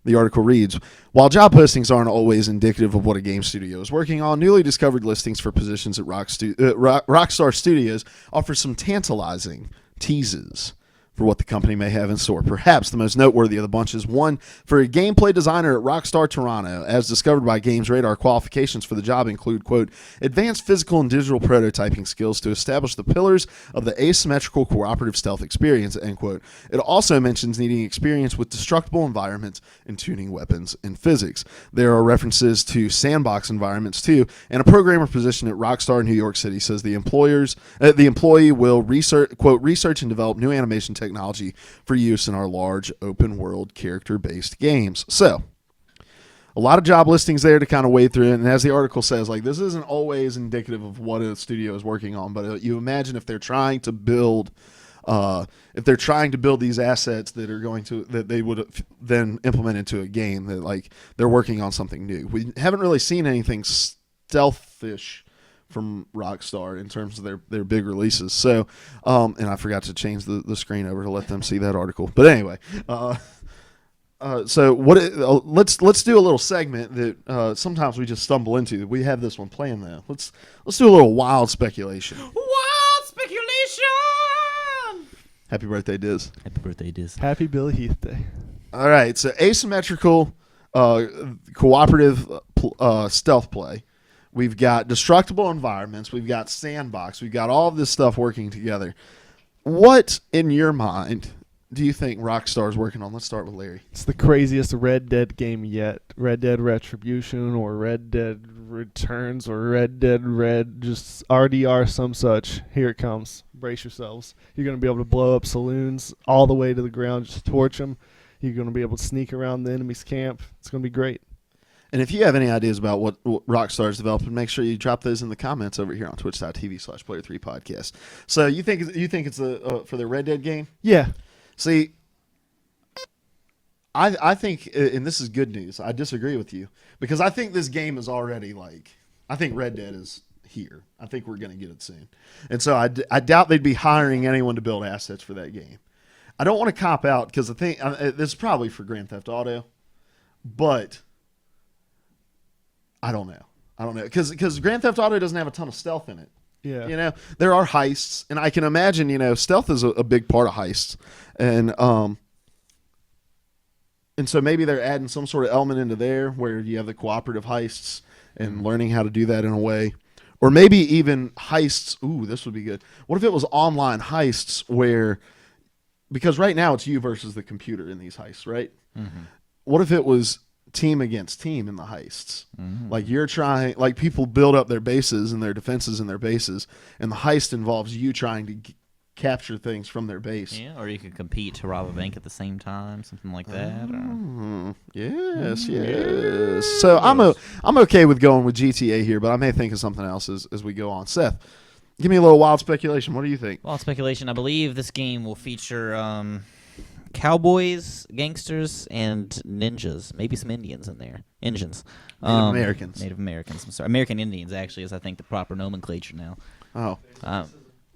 A: The article reads, while job postings aren't always indicative of what a game studio is working on, newly discovered listings for positions at Rockstar Studios offer some tantalizing teases for what the company may have in store. Perhaps the most noteworthy of the bunch is one for a gameplay designer at Rockstar Toronto. As discovered by Games Radar, qualifications for the job include, quote, advanced physical and digital prototyping skills to establish the pillars of the asymmetrical cooperative stealth experience, end quote. It also mentions needing experience with destructible environments and tuning weapons and physics. There are references to sandbox environments too, and a programmer position at Rockstar in New York City says the employee will research, quote, research and develop new animation technology for use in our large open world character-based games. So, a lot of job listings there to kind of wade through. And as the article says, like, this isn't always indicative of what a studio is working on, but you imagine if they're trying to build these assets that they would then implement into a game, that like they're working on something new. We haven't really seen anything stealthish from Rockstar in terms of their big releases. So, and I forgot to change the screen over to let them see that article. But anyway, so let's do a little segment that sometimes we just stumble into. We have this one planned though. Let's do a little wild speculation.
C: Wild speculation.
A: Happy birthday, Diz.
C: Happy birthday, Diz.
B: Happy Billy Heath Day.
A: All right, so asymmetrical cooperative stealth play. We've got destructible environments. We've got sandbox. We've got all of this stuff working together. What, in your mind, do you think Rockstar's working on? Let's start with Larry.
B: It's the craziest Red Dead game yet. Red Dead Retribution or Red Dead Returns or Red Dead Red, just RDR, some such. Here it comes. Brace yourselves. You're going to be able to blow up saloons all the way to the ground, just torch them. You're going to be able to sneak around the enemy's camp. It's going to be great.
A: And if you have any ideas about what Rockstar is developing, make sure you drop those in the comments over here on twitch.tv/player3podcast. So you think it's for the Red Dead game?
B: Yeah.
A: See, I think, and this is good news, I disagree with you, because I think this game is already I think Red Dead is here. I think we're going to get it soon. And so I doubt they'd be hiring anyone to build assets for that game. I don't want to cop out because I think this is probably for Grand Theft Auto, but I don't know because Grand Theft Auto doesn't have a ton of stealth in it.
B: Yeah.
A: There are heists, and I can imagine, stealth is a big part of heists, and so maybe they're adding some sort of element into there where you have the cooperative heists and learning how to do that in a way, or maybe even heists. Ooh, this would be good. What if it was online heists because right now it's you versus the computer in these heists, right?
C: Mm-hmm.
A: What if it was team against team in the heists?
C: Mm-hmm.
A: Like people build up their bases and their defenses in their bases, and the heist involves you trying to capture things from their base.
C: Yeah, or you could compete to rob a bank at the same time, something like that.
A: Yes. So I'm okay with going with GTA here, but I may think of something else as we go on. Seth, give me a little wild speculation. What do you think?
C: Wild speculation. I believe this game will feature cowboys, gangsters, and ninjas. Maybe some Indians in there. Native Americans. I'm sorry. American Indians, actually, is I think the proper nomenclature now.
A: Oh.
C: Um,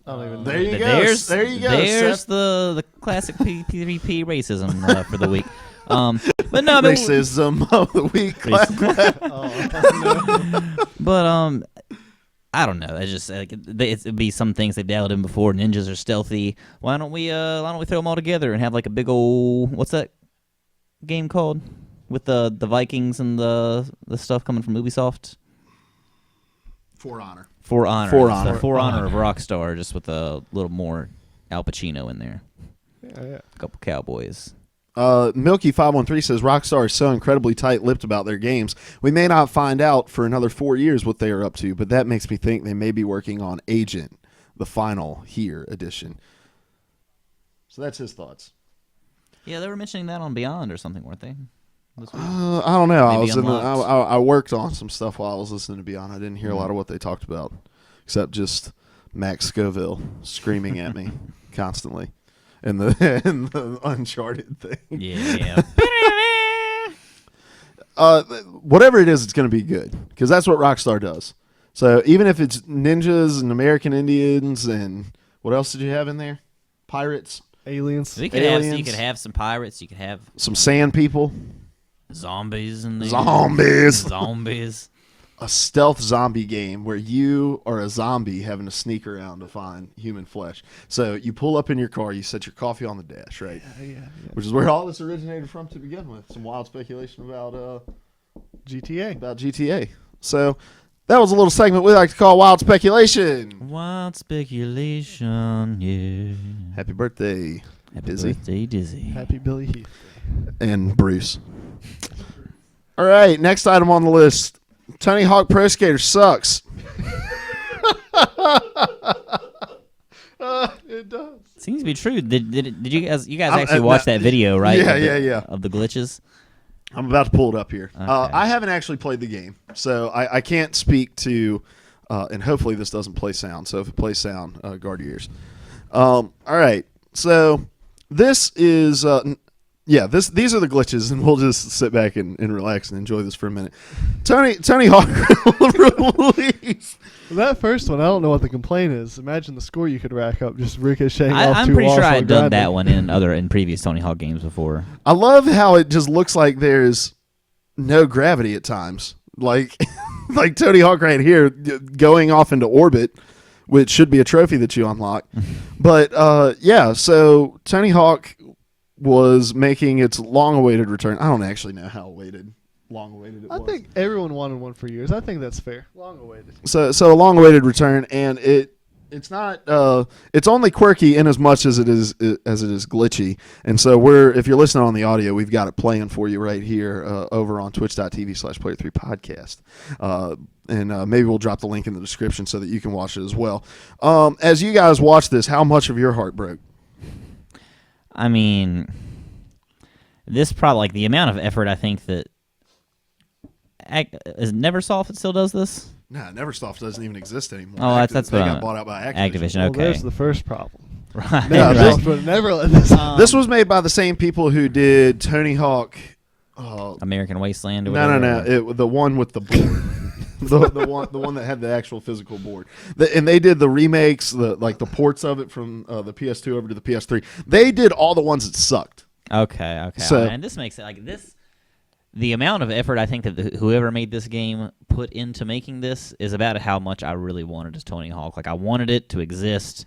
B: I don't even know.
A: There you go.
C: There's
A: Seth.
C: the classic P3P racism for the week. But no, I mean,
A: Racism of the week.
C: but I don't know. It's just like it'd be some things they've dabbled in before. Ninjas are stealthy. Why don't we throw them all together and have like a big old what's that game called with the Vikings and the stuff coming from Ubisoft?
A: For Honor.
C: For Honor.
A: For
C: It's the
A: Honor.
C: For Honor of Rockstar, just with a little more Al Pacino in there.
B: Yeah.
C: A couple cowboys.
A: Milky513 says Rockstar is so incredibly tight-lipped about their games. We may not find out for another 4 years what they are up to, but that makes me think they may be working on Agent, the final here edition. So that's his thoughts.
C: Yeah, they were mentioning that on Beyond or something, weren't they? This week?
A: I don't know.
C: Maybe Unlocked.
A: I worked on some stuff while I was listening to Beyond. I didn't hear a lot of what they talked about, except just Max Scoville screaming at me constantly. And the Uncharted thing.
C: Yeah.
A: Whatever it is, it's going to be good because that's what Rockstar does. So even if it's ninjas and American Indians and what else did you have in there? Pirates,
B: Aliens.
C: You could have some pirates. You could have
A: some sand people,
C: zombies in there.
A: Zombies. A stealth zombie game where you are a zombie having to sneak around to find human flesh. So you pull up in your car, you set your coffee on the dash, right?
B: Yeah.
A: Which is where all this originated from to begin with. Some wild speculation about
B: GTA.
A: So that was a little segment we like to call Wild Speculation.
C: Wild speculation, yeah.
A: Happy birthday,
C: Happy
A: Dizzy.
C: birthday, Dizzy.
B: Happy Billy Heath.
A: And Bruce. All right, next item on the list. Tony Hawk Pro Skater sucks.
B: It does.
C: Seems to be true. Did you guys actually watch that video, right?
A: Yeah.
C: Of the glitches.
A: I'm about to pull it up here.
C: Okay.
A: I haven't actually played the game, so I can't speak to, and hopefully this doesn't play sound. So if it plays sound, guard your ears. All right, so this is, these are the glitches, and we'll just sit back and relax and enjoy this for a minute. Tony Hawk release.
B: That first one, I don't know what the complaint is. Imagine the score you could rack up just ricocheting off
C: I'm
B: two
C: pretty
B: walls
C: sure
B: while
C: I'd done
B: grinding.
C: that one in previous Tony Hawk games before.
A: I love how it just looks like there's no gravity at times. Like Tony Hawk right here going off into orbit, which should be a trophy that you unlock. But so Tony Hawk was making its long-awaited return. I don't actually know how long-awaited it was.
B: I think everyone wanted one for years. I think that's fair. Long awaited.
A: So a long-awaited return, and it's not it's only quirky in as much as it is glitchy. And so if you're listening on the audio, we've got it playing for you right here over on twitch.tv/player3podcast. And maybe we'll drop the link in the description so that you can watch it as well. As you guys watch this, how much of your heart broke?
C: I mean, this probably like the amount of effort I think that is Neversoft that still does this.
A: No, Neversoft doesn't even exist anymore.
C: Oh, that's
A: they
C: what
A: got bought out by Activision.
B: Well,
C: Okay.
B: there's the first problem.
C: Right.
A: Yeah,
C: right.
B: Neversoft would never let this.
A: This was made by the same people who did Tony Hawk.
C: American Wasteland. Or
A: No.
C: whatever.
A: The one with the board. the one that had the actual physical board. And they did the remakes, the ports of it from the PS2 over to the PS3. They did all the ones that sucked.
C: Okay.
A: So-
C: And this makes it like this. The amount of effort I think that whoever made this game put into making this is about how much I really wanted as Tony Hawk. Like I wanted it to exist,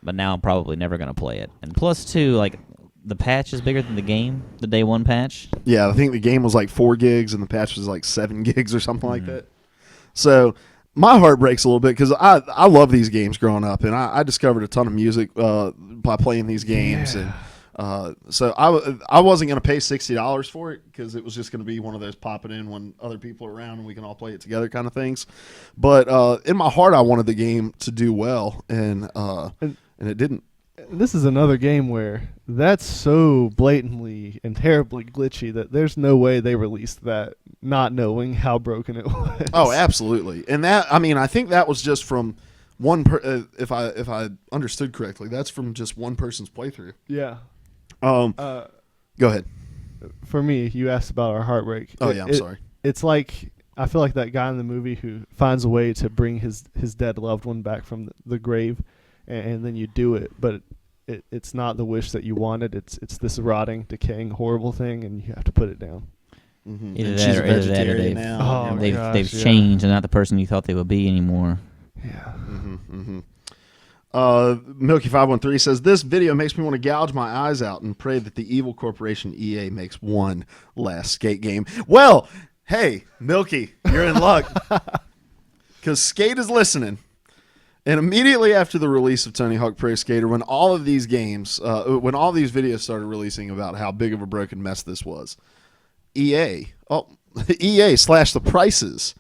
C: but now I'm probably never going to play it. And plus, too, like the patch is bigger than the game, the day one patch.
A: Yeah, I think the game was like 4 gigs and the patch was like 7 gigs or something like that. So my heart breaks a little bit because I love these games growing up, and I discovered a ton of music by playing these games.
B: Yeah.
A: And so I wasn't going to pay $60 for it because it was just going to be one of those pop it in when other people are around and we can all play it together kind of things. But in my heart, I wanted the game to do well, and it didn't.
B: This is another game where that's so blatantly and terribly glitchy that there's no way they released that not knowing how broken it was.
A: Oh, absolutely. And I think that was just from one if I understood correctly, that's from just one person's playthrough.
B: Yeah.
A: Go ahead.
B: For me, you asked about our heartbreak.
A: Oh, yeah, I'm sorry.
B: It's like I feel like that guy in the movie who finds a way to bring his dead loved one back from the grave, and then you do it, but it's not the wish that you wanted. It's this rotting, decaying, horrible thing, and you have to put it down.
A: Mm-hmm.
C: Either
A: And
C: that
A: she's
C: or
A: a
C: either that or
A: vegetarian
C: they've,
A: now.
B: Oh,
C: they've,
B: gosh,
C: they've
B: yeah.
C: changed and not the person you thought they would be anymore.
B: Yeah.
A: Milky513 says, this video makes me want to gouge my eyes out and pray that the evil corporation EA makes one last Skate game. Well, hey, Milky, you're in luck. Because Skate is listening. And immediately after the release of Tony Hawk Pro Skater, when all of these games, when all these videos started releasing about how big of a broken mess this was, EA slashed the prices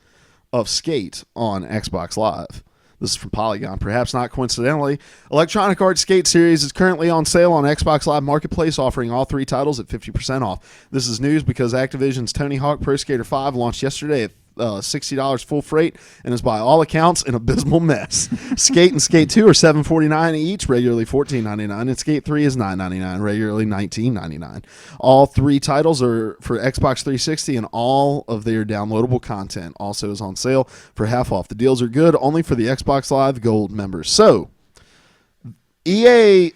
A: of Skate on Xbox Live. This is from Polygon. Perhaps not coincidentally, Electronic Arts Skate Series is currently on sale on Xbox Live Marketplace, offering all 3 titles at 50% off. This is news because Activision's Tony Hawk Pro Skater 5 launched yesterday at $60 full freight and is by all accounts an abysmal mess. Skate and Skate 2 are $7.49 each, regularly $14.99, and Skate 3 is $9.99, regularly $19.99. All 3 titles are for Xbox 360, and all of their downloadable content also is on sale for half off. The deals are good only for the Xbox Live Gold members. So, EA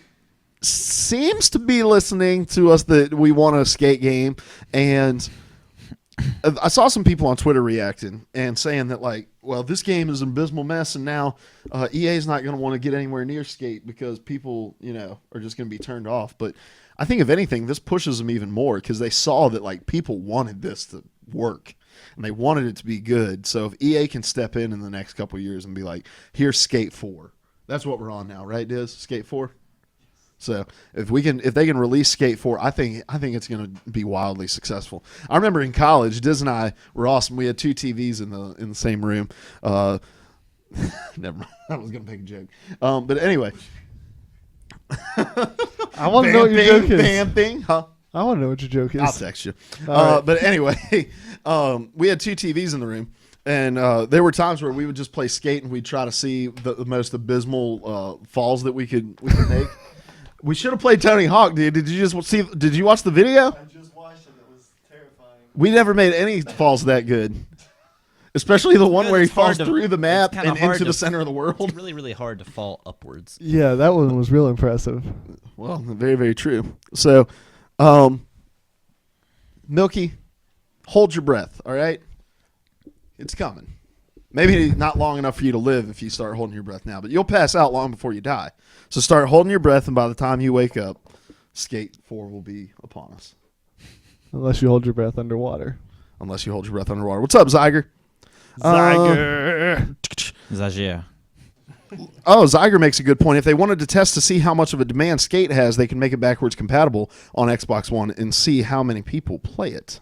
A: seems to be listening to us that we want a Skate game, and I saw some people on Twitter reacting and saying that, like, well, this game is an abysmal mess, and now EA is not going to want to get anywhere near Skate because people, are just going to be turned off. But I think, if anything, this pushes them even more because they saw that, like, people wanted this to work and they wanted it to be good. So if EA can step in the next couple of years and be like, here's Skate 4. That's what we're on now, right, Diz? Skate 4? So if they can release Skate 4, I think it's going to be wildly successful. I remember in college, Diz and I were awesome. We had 2 TVs in the same room. Never mind. I was going to make a joke. But anyway,
B: I want to know what your joke is.
A: Vamping, huh?
B: I want to know what your joke is.
A: I'll text you.
B: Right.
A: But anyway, we had 2 TVs in the room. And there were times where we would just play Skate and we'd try to see the most abysmal falls that we could make. We should have played Tony Hawk, dude. Did you watch the video?
B: I just watched it. It was terrifying.
A: We never made any falls that good. Especially the one where he falls through the map and into the center of the world.
C: It's really, really hard to fall upwards.
B: Yeah, that one was real impressive.
A: Well, very, very true. So, Milky, hold your breath, all right? It's coming. Maybe not long enough for you to live if you start holding your breath now, but you'll pass out long before you die. So start holding your breath, and by the time you wake up, Skate 4 will be upon us.
B: Unless you hold your breath underwater.
A: Unless you hold your breath underwater. What's up, Zyger?
C: Zagier.
A: Zyger makes a good point. If they wanted to test to see how much of a demand Skate has, they can make it backwards compatible on Xbox One and see how many people play it.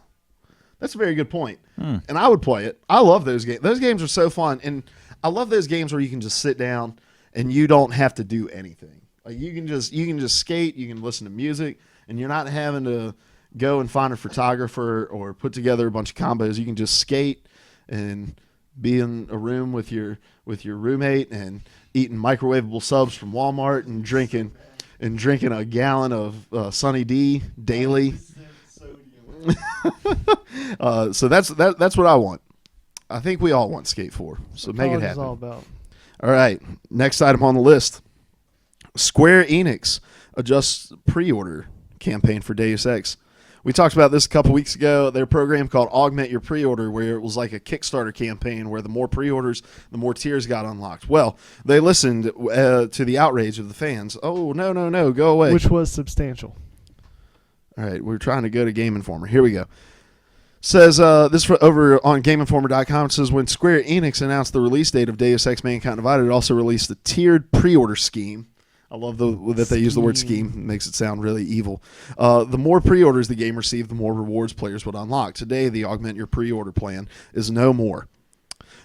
A: That's a very good point. And I would play it. I love those games. Those games are so fun. And I love those games where you can just sit down and you don't have to do anything. Like you can just skate, you can listen to music, and you're not having to go and find a photographer or put together a bunch of combos. You can just skate and be in a room with your roommate and eating microwavable subs from Walmart and drinking a gallon of Sunny D daily. So that's what I want. I think we all want Skate 4. So make it happen.
B: All about.
A: All right. Next item on the list. Square Enix adjusts pre-order campaign for Deus Ex. We talked about this a couple weeks ago. Their program called Augment Your Pre-Order, where it was like a Kickstarter campaign where the more pre-orders, the more tiers got unlocked. Well, they listened to the outrage of the fans. Oh, no, go away.
B: Which was substantial.
A: All right, we're trying to go to Game Informer. Here we go. Says this over on GameInformer.com. It says when Square Enix announced the release date of Deus Ex Mankind Divided, it also released a tiered pre-order scheme. I love that they use the word scheme. It makes it sound really evil. The more pre-orders the game received, the more rewards players would unlock. Today, the Augment Your Pre-Order plan is no more.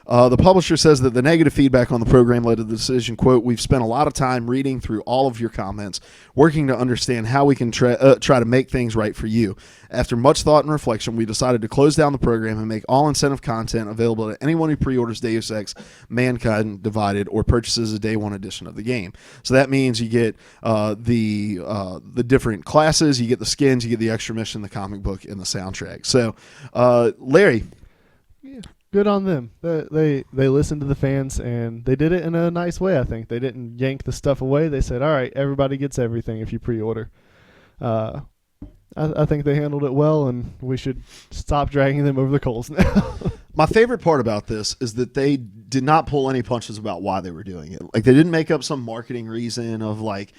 A: The publisher says that the negative feedback on the program led to the decision, quote, we've spent a lot of time reading through all of your comments, working to understand how we can try to make things right for you. After much thought and reflection, we decided to close down the program and make all incentive content available to anyone who pre-orders Deus Ex Mankind Divided or purchases a day one edition of the game. So that means you get the different classes, you get the skins, you get the extra mission, the comic book, and the soundtrack. So, Larry,
B: good on them. They listened to the fans, and they did it in a nice way. I think they didn't yank the stuff away. They said, "All right, everybody gets everything if you pre-order." I think they handled it well, and we should stop dragging them over the coals now.
A: My favorite part about this is that they did not pull any punches about why they were doing it. Like, they didn't make up some marketing reason of like,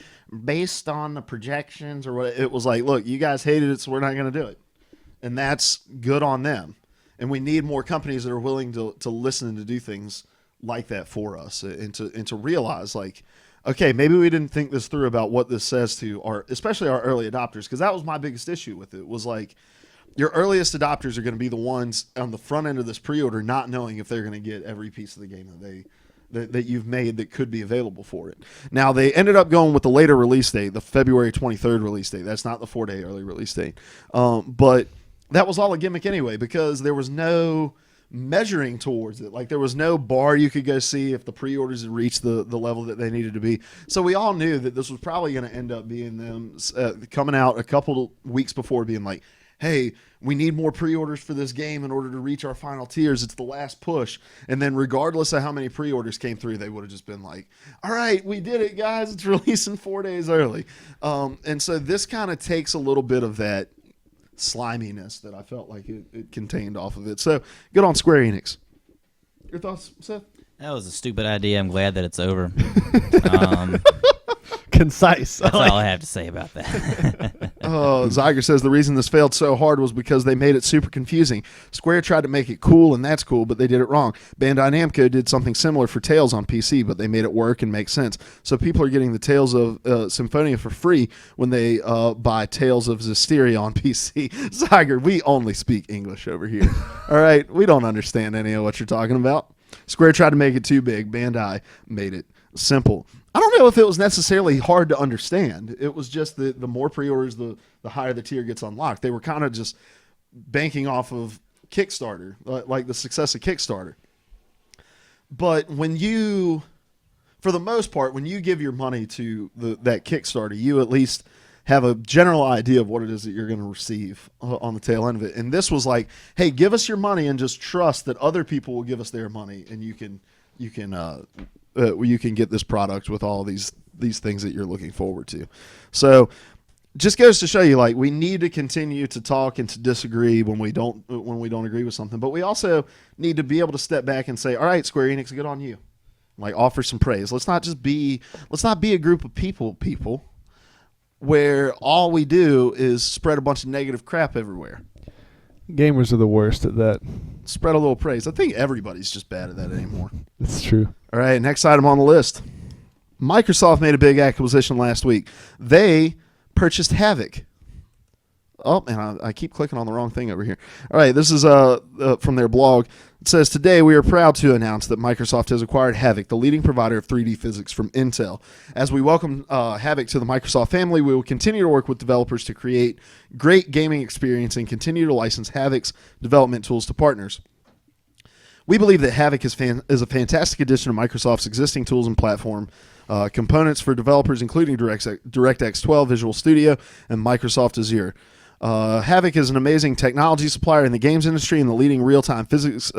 A: based on the projections or what. It was like, look, you guys hated it, so we're not going to do it. And that's good on them. And we need more companies that are willing to listen and to do things like that for us, and to realize, like, okay, maybe we didn't think this through about what this says to especially our early adopters, because that was my biggest issue with it, was like, your earliest adopters are going to be the ones on the front end of this pre-order not knowing if they're going to get every piece of the game that you've made that could be available for it. Now, they ended up going with the later release date, the February 23rd release date. That's not the 4-day early release date. But that was all a gimmick anyway, because there was no measuring towards it. Like, there was no bar you could go see if the pre-orders had reached the level that they needed to be. So we all knew that this was probably going to end up being them coming out a couple weeks before, being like, hey, we need more pre-orders for this game in order to reach our final tiers. It's the last push. And then regardless of how many pre-orders came through, they would have just been like, all right, we did it, guys. It's releasing 4 days early. And so this kind of takes a little bit of that sliminess that I felt like it contained off of it. So good on Square Enix. Your thoughts, Seth?
C: That was a stupid idea. I'm glad that it's over.
B: Concise.
C: That's all I have to say about that.
A: Zyger says the reason this failed so hard was because they made it super confusing. Square tried to make it cool, and that's cool, but they did it wrong. Bandai Namco did something similar for Tales on PC, but they made it work and make sense. So people are getting the Tales of Symphonia for free when they buy Tales of Zestiria on PC. Zyger, we only speak English over here. All right? We don't understand any of what you're talking about. Square tried to make it too big. Bandai made it simple. I don't know if it was necessarily hard to understand. It was just the more pre-orders, the higher the tier gets unlocked. They were kind of just banking off of Kickstarter, like the success of Kickstarter. But when you, for the most part, when you give your money to that Kickstarter, you at least have a general idea of what it is that you're going to receive on the tail end of it. And this was like, hey, give us your money and just trust that other people will give us their money, and you can get this product with all these things that you're looking forward to. So just goes to show you, like, we need to continue to talk and to disagree when we don't agree with something, but we also need to be able to step back and say, all right, Square Enix, good on you. Like, offer some praise. Let's not be a group of people where all we do is spread a bunch of negative crap everywhere.
B: Gamers are the worst at that.
A: Spread a little praise. I think everybody's just bad at that anymore.
B: It's true.
A: All right, next item on the list. Microsoft made a big acquisition last week. They purchased Havok. Oh, man, I keep clicking on the wrong thing over here. All right, this is from their blog. It says, today we are proud to announce that Microsoft has acquired Havok, the leading provider of 3D physics from Intel. As we welcome Havok to the Microsoft family, we will continue to work with developers to create great gaming experience and continue to license Havok's development tools to partners. We believe that Havok is a fantastic addition to Microsoft's existing tools and platform components for developers, including DirectX 12, Visual Studio, and Microsoft Azure. Havok is an amazing technology supplier in the games industry and the leading real-time physics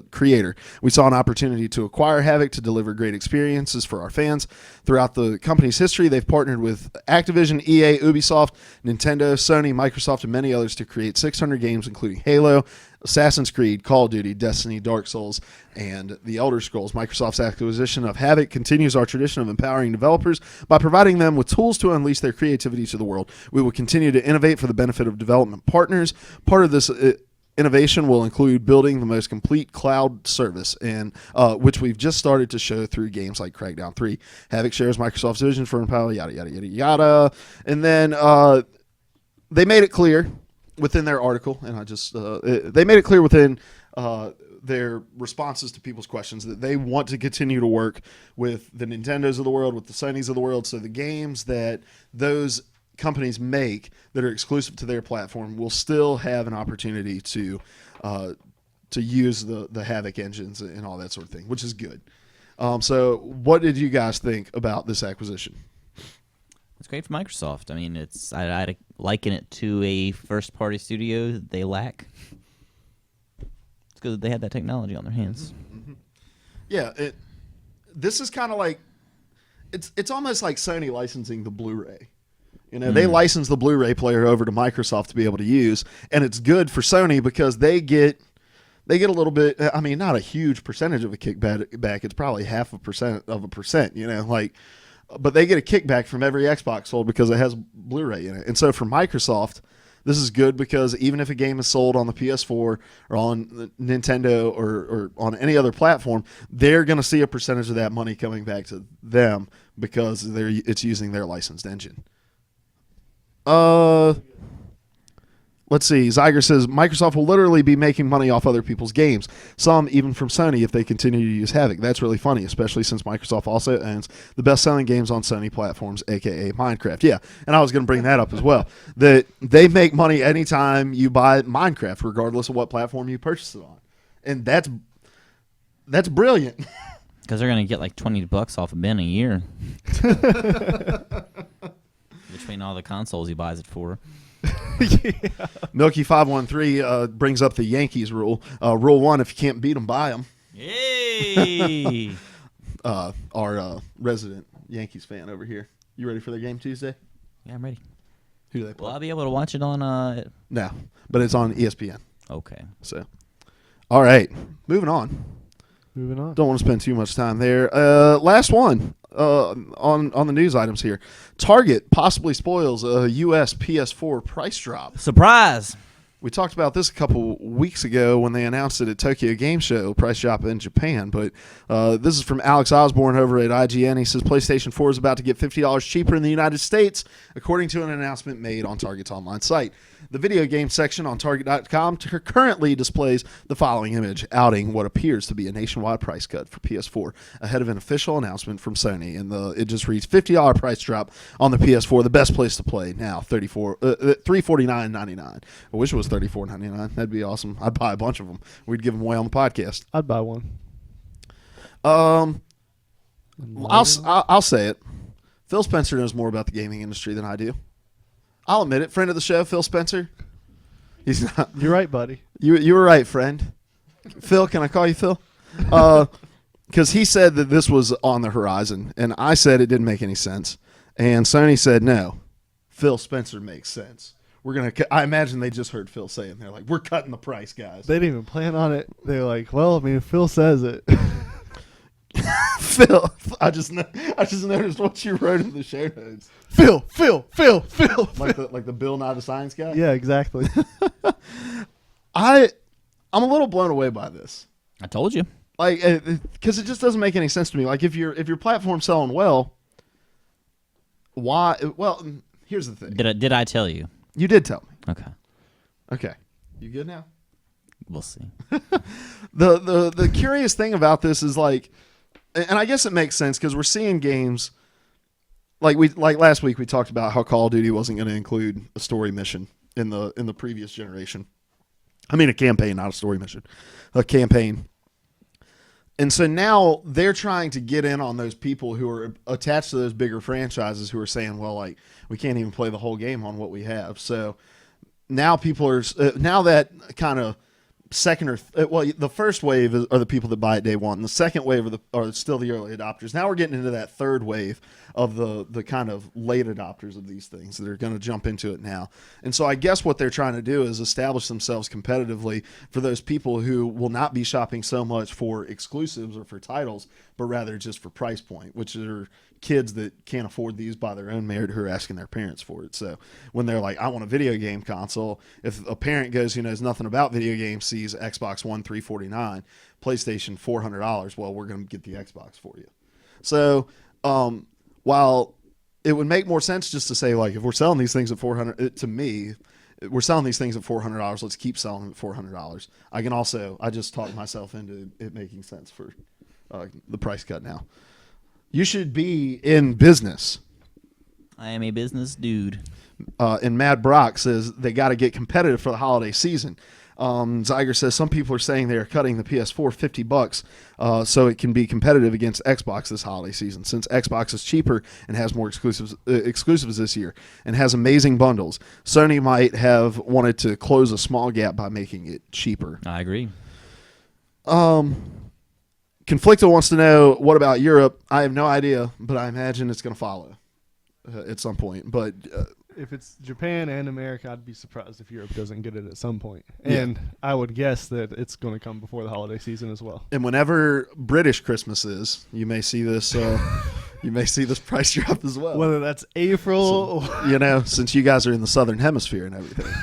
A: creator. We saw an opportunity to acquire Havok to deliver great experiences for our fans. Throughout the company's history, they've partnered with Activision, EA, Ubisoft, Nintendo, Sony, Microsoft, and many others to create 600 games, including Halo, Assassin's Creed, Call of Duty, Destiny, Dark Souls, and The Elder Scrolls. Microsoft's acquisition of Havok continues our tradition of empowering developers by providing them with tools to unleash their creativity to the world. We will continue to innovate for the benefit of development partners. Part of this innovation will include building the most complete cloud service, and which we've just started to show through games like Crackdown 3. Havok shares Microsoft's vision for empower, yada, yada, yada, yada. And then they made it clear within their article, and they made it clear within their responses to people's questions that they want to continue to work with the Nintendos of the world, with the Sonys of the world, so the games that those companies make that are exclusive to their platform will still have an opportunity to use the Havok engines and all that sort of thing, which is good. So what did you guys think about this acquisition?
C: It's great for Microsoft. I mean, I'd liken it to a first-party studio they lack. because they had that technology on their hands.
A: Yeah, this is kind of like it's almost like Sony licensing the Blu-ray. You know, they license the Blu-ray player over to Microsoft to be able to use, and it's good for Sony because they get a little bit. I mean, not a huge percentage of a kickback. It's probably 0.5%. You know, like, but they get a kickback from every Xbox sold because it has Blu-ray in it. And so for Microsoft, this is good because even if a game is sold on the PS4 or on Nintendo or on any other platform, they're going to see a percentage of that money coming back to them because it's using their licensed engine. Let's see. Zyger says Microsoft will literally be making money off other people's games, some even from Sony if they continue to use Havok. That's really funny, especially since Microsoft also owns the best-selling games on Sony platforms, aka Minecraft. Yeah, and I was going to bring that up as well. That they make money anytime you buy Minecraft, regardless of what platform you purchase it on, and that's brilliant.
C: Because they're going to get like $20 off of Ben a year. Between all the consoles he buys it for.
B: Yeah.
A: Milky513 brings up the Yankees rule. Rule 1, if you can't beat them, buy them.
C: Yay!
A: Our resident Yankees fan over here. You ready for their game Tuesday?
C: Yeah, I'm ready.
A: Who do they play?
C: Will I be able to watch it on...
A: No, but it's on ESPN.
C: Okay.
A: So, all right. Moving on.
B: Moving on.
A: Don't want to spend too much time there. Last one on the news items here. Target possibly spoils a U.S. PS4 price drop.
C: Surprise!
A: We talked about this a couple weeks ago when they announced it at Tokyo Game Show, price drop in Japan. But this is from Alex Osborne over at IGN. He says PlayStation 4 is about to get $50 cheaper in the United States, according to an announcement made on Target's online site. The video game section on Target.com currently displays the following image, outing what appears to be a nationwide price cut for PS4 ahead of an official announcement from Sony. And it just reads $50 price drop on the PS4, the best place to play now, $349.99. I wish it was $34.99. That'd be awesome. I'd buy a bunch of them. We'd give them away on the podcast.
B: I'd buy one.
A: I'll say it. Phil Spencer knows more about the gaming industry than I do. I'll admit it. Friend of the show, Phil Spencer. He's not.
B: You're right, buddy.
A: You were right, friend. Phil, can I call you Phil? Because he said that this was on the horizon, and I said it didn't make any sense. And Sony said, no, Phil Spencer makes sense. I imagine they just heard Phil saying, they're like, we're cutting the price, guys.
B: They didn't even plan on it. They're like, well, I mean, Phil says it.
A: Phil, I just noticed what you wrote in the show notes.
B: Phil.
A: Like the Bill Nye the Science Guy?
B: Yeah, exactly.
A: I'm a little blown away by this.
C: I told you.
A: Like, because it just doesn't make any sense to me. Like, if your platform's selling well, why? Well, here's the thing.
C: Did I tell you?
A: You did tell me.
C: Okay.
A: You good now?
C: We'll see.
A: The curious thing about this is like, and I guess it makes sense because we're seeing games like last week we talked about how Call of Duty wasn't going to include a story mission in the previous generation. I mean a campaign, not a story mission. A campaign. And so now they're trying to get in on those people who are attached to those bigger franchises who are saying, well, like, we can't even play the whole game on what we have. So now people are now that kind of second or the first wave are the people that buy it day one. And the second wave are still the early adopters. Now we're getting into that third wave of the kind of late adopters of these things that are going to jump into it now. And so I guess what they're trying to do is establish themselves competitively for those people who will not be shopping so much for exclusives or for titles, but rather just for price point, which are kids that can't afford these by their own merit who are asking their parents for it. So when they're like, I want a video game console, if a parent goes who knows nothing about video games, sees Xbox One $349, PlayStation $400, well, we're going to get the Xbox for you. So while it would make more sense just to say, like, if we're selling these things at $400, to me, we're selling these things at $400, let's keep selling them at $400. I just talked myself into it making sense for the price cut now. You should be in business.
C: I am a business dude.
A: And Mad Brock says they got to get competitive for the holiday season. Zyger says some people are saying they are cutting the PS4 $50 so it can be competitive against Xbox this holiday season, since Xbox is cheaper and has more exclusives this year and has amazing bundles. Sony might have wanted to close a small gap by making it cheaper.
C: I agree.
A: Conflicted wants to know, what about Europe? I have no idea, but I imagine it's going to follow at some point. But
B: if it's Japan and America, I'd be surprised if Europe doesn't get it at some point.
A: Yeah.
B: And I would guess that it's going to come before the holiday season as well.
A: and whenever British Christmas is, you may see this. You may see this price drop as well.
B: Whether that's April or
A: Since you guys are in the southern hemisphere and everything,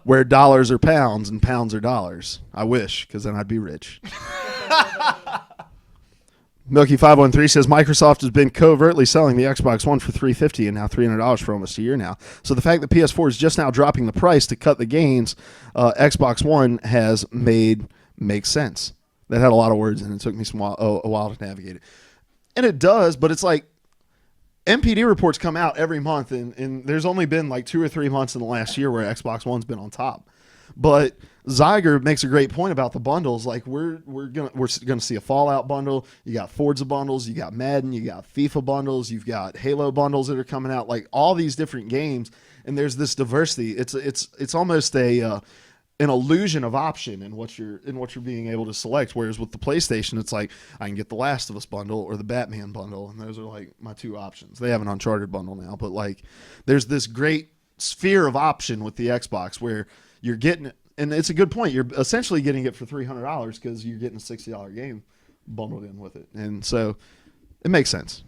A: where dollars are pounds and pounds are dollars. I wish, because then I'd be rich. Milky513 says Microsoft has been covertly selling the Xbox One for $350 and now $300 for almost a year now. So the fact that PS4 is just now dropping the price to cut the gains, Xbox One has makes sense. That had a lot of words and it took me a while to navigate it. And it does, but it's like MPD reports come out every month, and there's only been like 2 or 3 months in the last year where Xbox One's been on top. But Zyger makes a great point about the bundles. Like we're gonna see a Fallout bundle. You got Forza bundles. You got Madden. You got FIFA bundles. You've got Halo bundles that are coming out. Like all these different games, and there's this diversity. It's almost an illusion of option in what you're being able to select. Whereas with the PlayStation, it's like I can get the Last of Us bundle or the Batman bundle, and those are like my 2 options. They have an Uncharted bundle now, but like there's this great sphere of option with the Xbox where you're getting it, and it's a good point. You're essentially getting it for $300 because you're getting a $60 game bundled in with it, and so it makes sense.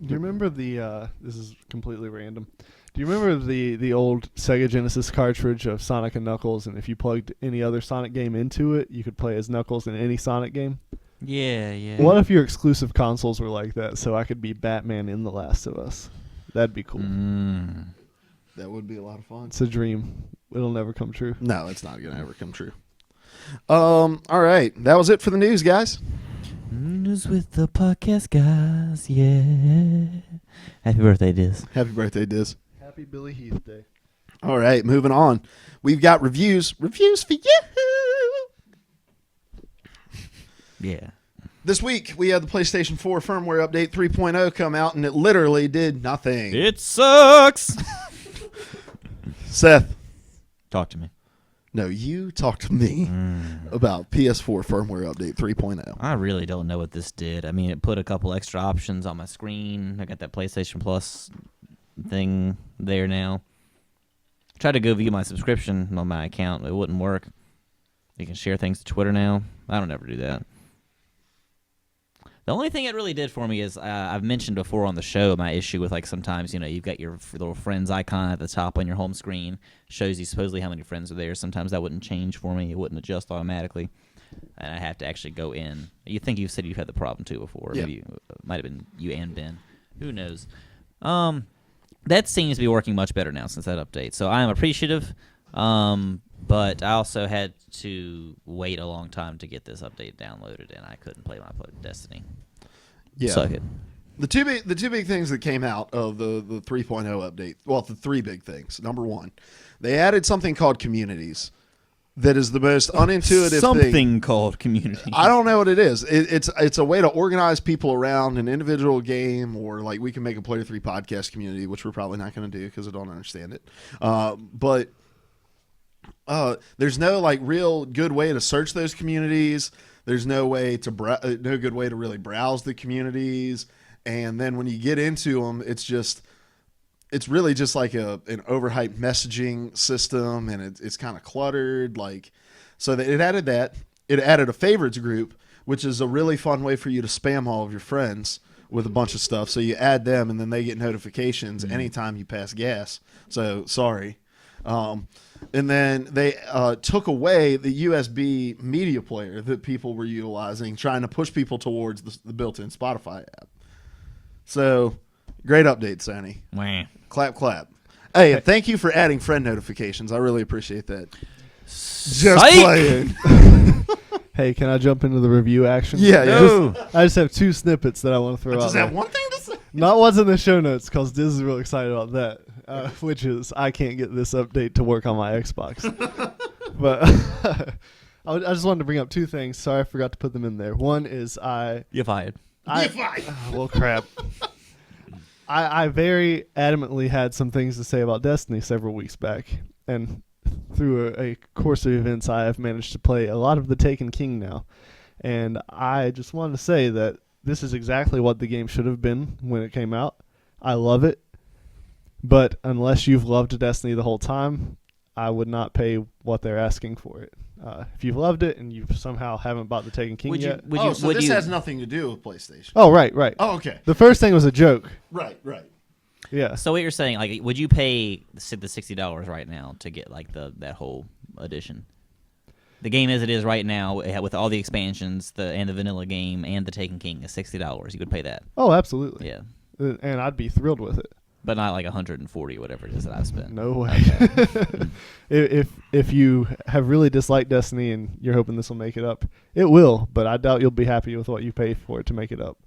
B: Do you remember this is completely random. Do you remember the old Sega Genesis cartridge of Sonic and Knuckles, and if you plugged any other Sonic game into it, you could play as Knuckles in any Sonic game?
C: Yeah.
B: What if your exclusive consoles were like that, so I could be Batman in The Last of Us? That'd be cool.
A: That would be a lot of fun.
B: It's a dream. It'll never come true.
A: No, it's not going to ever come true. All right. That was it for the news, guys.
C: News with the podcast guys, yeah. Happy birthday, Diz.
A: Happy birthday, Diz.
B: Happy Billy Heath Day.
A: All right, moving on. We've got reviews. Reviews for you.
C: Yeah.
A: This week, we had the PlayStation 4 firmware update 3.0 come out, and it literally did nothing.
C: It sucks.
A: Seth.
C: Talk to me.
A: No, you talk to me about PS4 firmware update 3.0.
C: I really don't know what this did. I mean, it put a couple extra options on my screen. I got that PlayStation Plus thing there now. Tried to go view my subscription on my account. It wouldn't work. You can share things to Twitter now. I don't ever do that. The only thing it really did for me is I've mentioned before on the show my issue with, like, sometimes, you've got your little friends icon at the top on your home screen. Shows you supposedly how many friends are there. Sometimes that wouldn't change for me. It wouldn't adjust automatically. And I have to actually go in. You think you said you've had the problem, too, before.
A: Yeah.
C: Maybe it might have been you and Ben. Who knows? That seems to be working much better now since that update. So I am appreciative. But I also had to wait a long time to get this update downloaded, and I couldn't play my Destiny.
A: Yeah.
C: Suck it.
A: The two big things that came out of the 3.0 update, well, the 3 big things. Number 1, they added something called communities that is the most unintuitive
C: something called community.
A: I don't know what it is. It's a way to organize people around an individual game, or like we can make a Player 3 podcast community, which we're probably not going to do because I don't understand it. But there's no like real good way to search those communities. There's no way to no good way to really browse the communities. And then when you get into them, it's really just like an overhyped messaging system, and it's kind of cluttered. Like, so it added that. It added a favorites group, which is a really fun way for you to spam all of your friends with a bunch of stuff. So you add them, and then they get notifications anytime you pass gas. So sorry. And then they took away the USB media player that people were utilizing, trying to push people towards the built-in Spotify app. So, great update, Sony.
C: Wah.
A: Clap, clap. Hey, thank you for adding friend notifications. I really appreciate that. Just playing.
B: Hey, can I jump into the review action?
A: Yeah,
C: No.
B: I just have 2 snippets that I want to throw out
A: Does
B: there.
A: that one thing to say?
B: Not what's in the show notes, because Diz is real excited about that. Which is, I can't get this update to work on my Xbox. But I just wanted to bring up 2 things. Sorry, I forgot to put them in there. One is
C: You're fired.
B: well, crap. I very adamantly had some things to say about Destiny several weeks back, and through a course of events, I have managed to play a lot of the Taken King now. And I just wanted to say that this is exactly what the game should have been when it came out. I love it. But unless you've loved Destiny the whole time, I would not pay what they're asking for it. If you've loved it and you somehow haven't bought the Taken King yet.
A: So this has nothing to do with PlayStation.
B: Oh, right.
A: Oh, okay.
B: The first thing was a joke.
A: Right.
B: Yeah.
C: So what you're saying, like, would you pay the $60 right now to get like that whole edition? The game as it is right now, with all the expansions, and the vanilla game and the Taken King, is $60. You would pay that?
B: Oh, absolutely.
C: Yeah.
B: And I'd be thrilled with it.
C: But not like 140, whatever it is that I've spent.
B: No way. Okay. if you have really disliked Destiny and you're hoping this will make it up, it will. But I doubt you'll be happy with what you pay for it to make it up.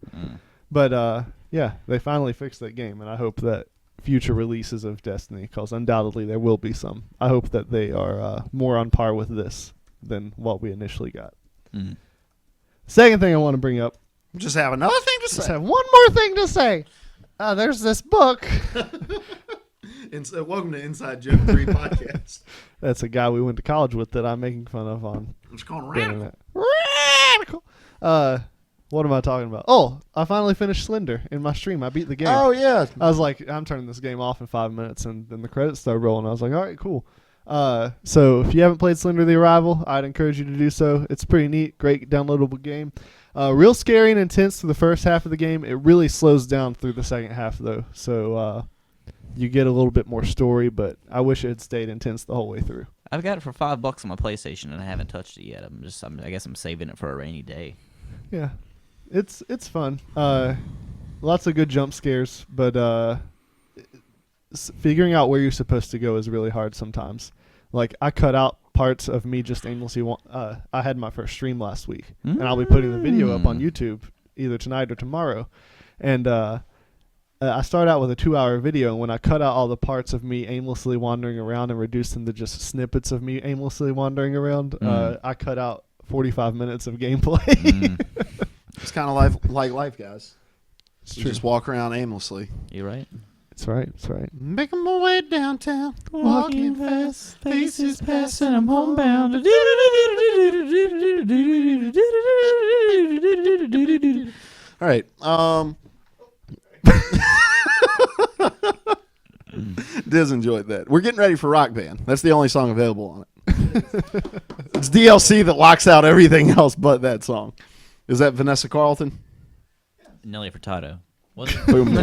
B: But yeah, they finally fixed that game, and I hope that future releases of Destiny, because undoubtedly there will be some. I hope that they are more on par with this than what we initially got. Second thing I want to bring up.
A: Just have another thing to say.
B: Just have one more thing to say. There's this book.
A: Welcome to Inside Joke 3 podcast.
B: That's a guy we went to college with that I'm making fun of on
A: It's called
B: the internet. Radical. What am I talking about? Oh, I finally finished Slender in my stream. I beat the game.
A: Oh, yeah.
B: I was like, I'm turning this game off in 5 minutes, and then the credits started rolling. I was like, all right, cool. So if you haven't played Slender the Arrival, I'd encourage you to do so. It's pretty neat, great downloadable game. Real scary and intense through the first half of the game. It really slows down through the second half, though. So you get a little bit more story, but I wish it had stayed intense the whole way through.
C: I've got it for $5 on my PlayStation, and I haven't touched it yet. I guess I'm saving it for a rainy day.
B: Yeah, it's fun. Lots of good jump scares, but figuring out where you're supposed to go is really hard sometimes. Like, I cut out parts of me just aimlessly. I had my first stream last week, and I'll be putting the video up on YouTube either tonight or tomorrow. And I start out with a 2-hour video, and when I cut out all the parts of me aimlessly wandering around and reduce them to just snippets of me aimlessly wandering around, I cut out 45 minutes of gameplay.
A: It's kind of like life, guys.
B: It's
A: You
B: true.
A: just walk around aimlessly.
C: You right?
B: It's right. It's right.
A: Making my way downtown, walking fast, faces past, and I'm homebound. All right. Diz enjoyed that. We're getting ready for Rock Band. That's the only song available on it. It's DLC that locks out everything else but that song. Is that Vanessa Carlton?
C: Nelly Furtado. Was it?
A: Boom.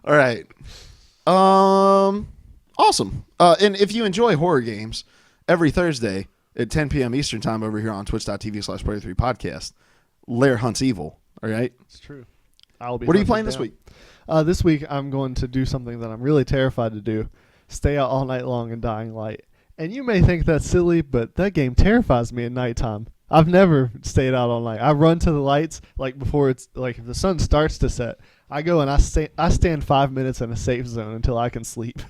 A: All right. Awesome. And if you enjoy horror games, every Thursday at 10 p.m. Eastern time over here on twitch.tv/Player3 podcast, Lair Hunts Evil. All right.
B: It's true. I'll be.
A: What are you playing this week?
B: This week I'm going to do something that I'm really terrified to do. Stay out all night long in Dying Light. And you may think that's silly, but that game terrifies me at nighttime. I've never stayed out all night. I run to the lights like before it's like if the sun starts to set. I go and I stand 5 minutes in a safe zone until I can sleep.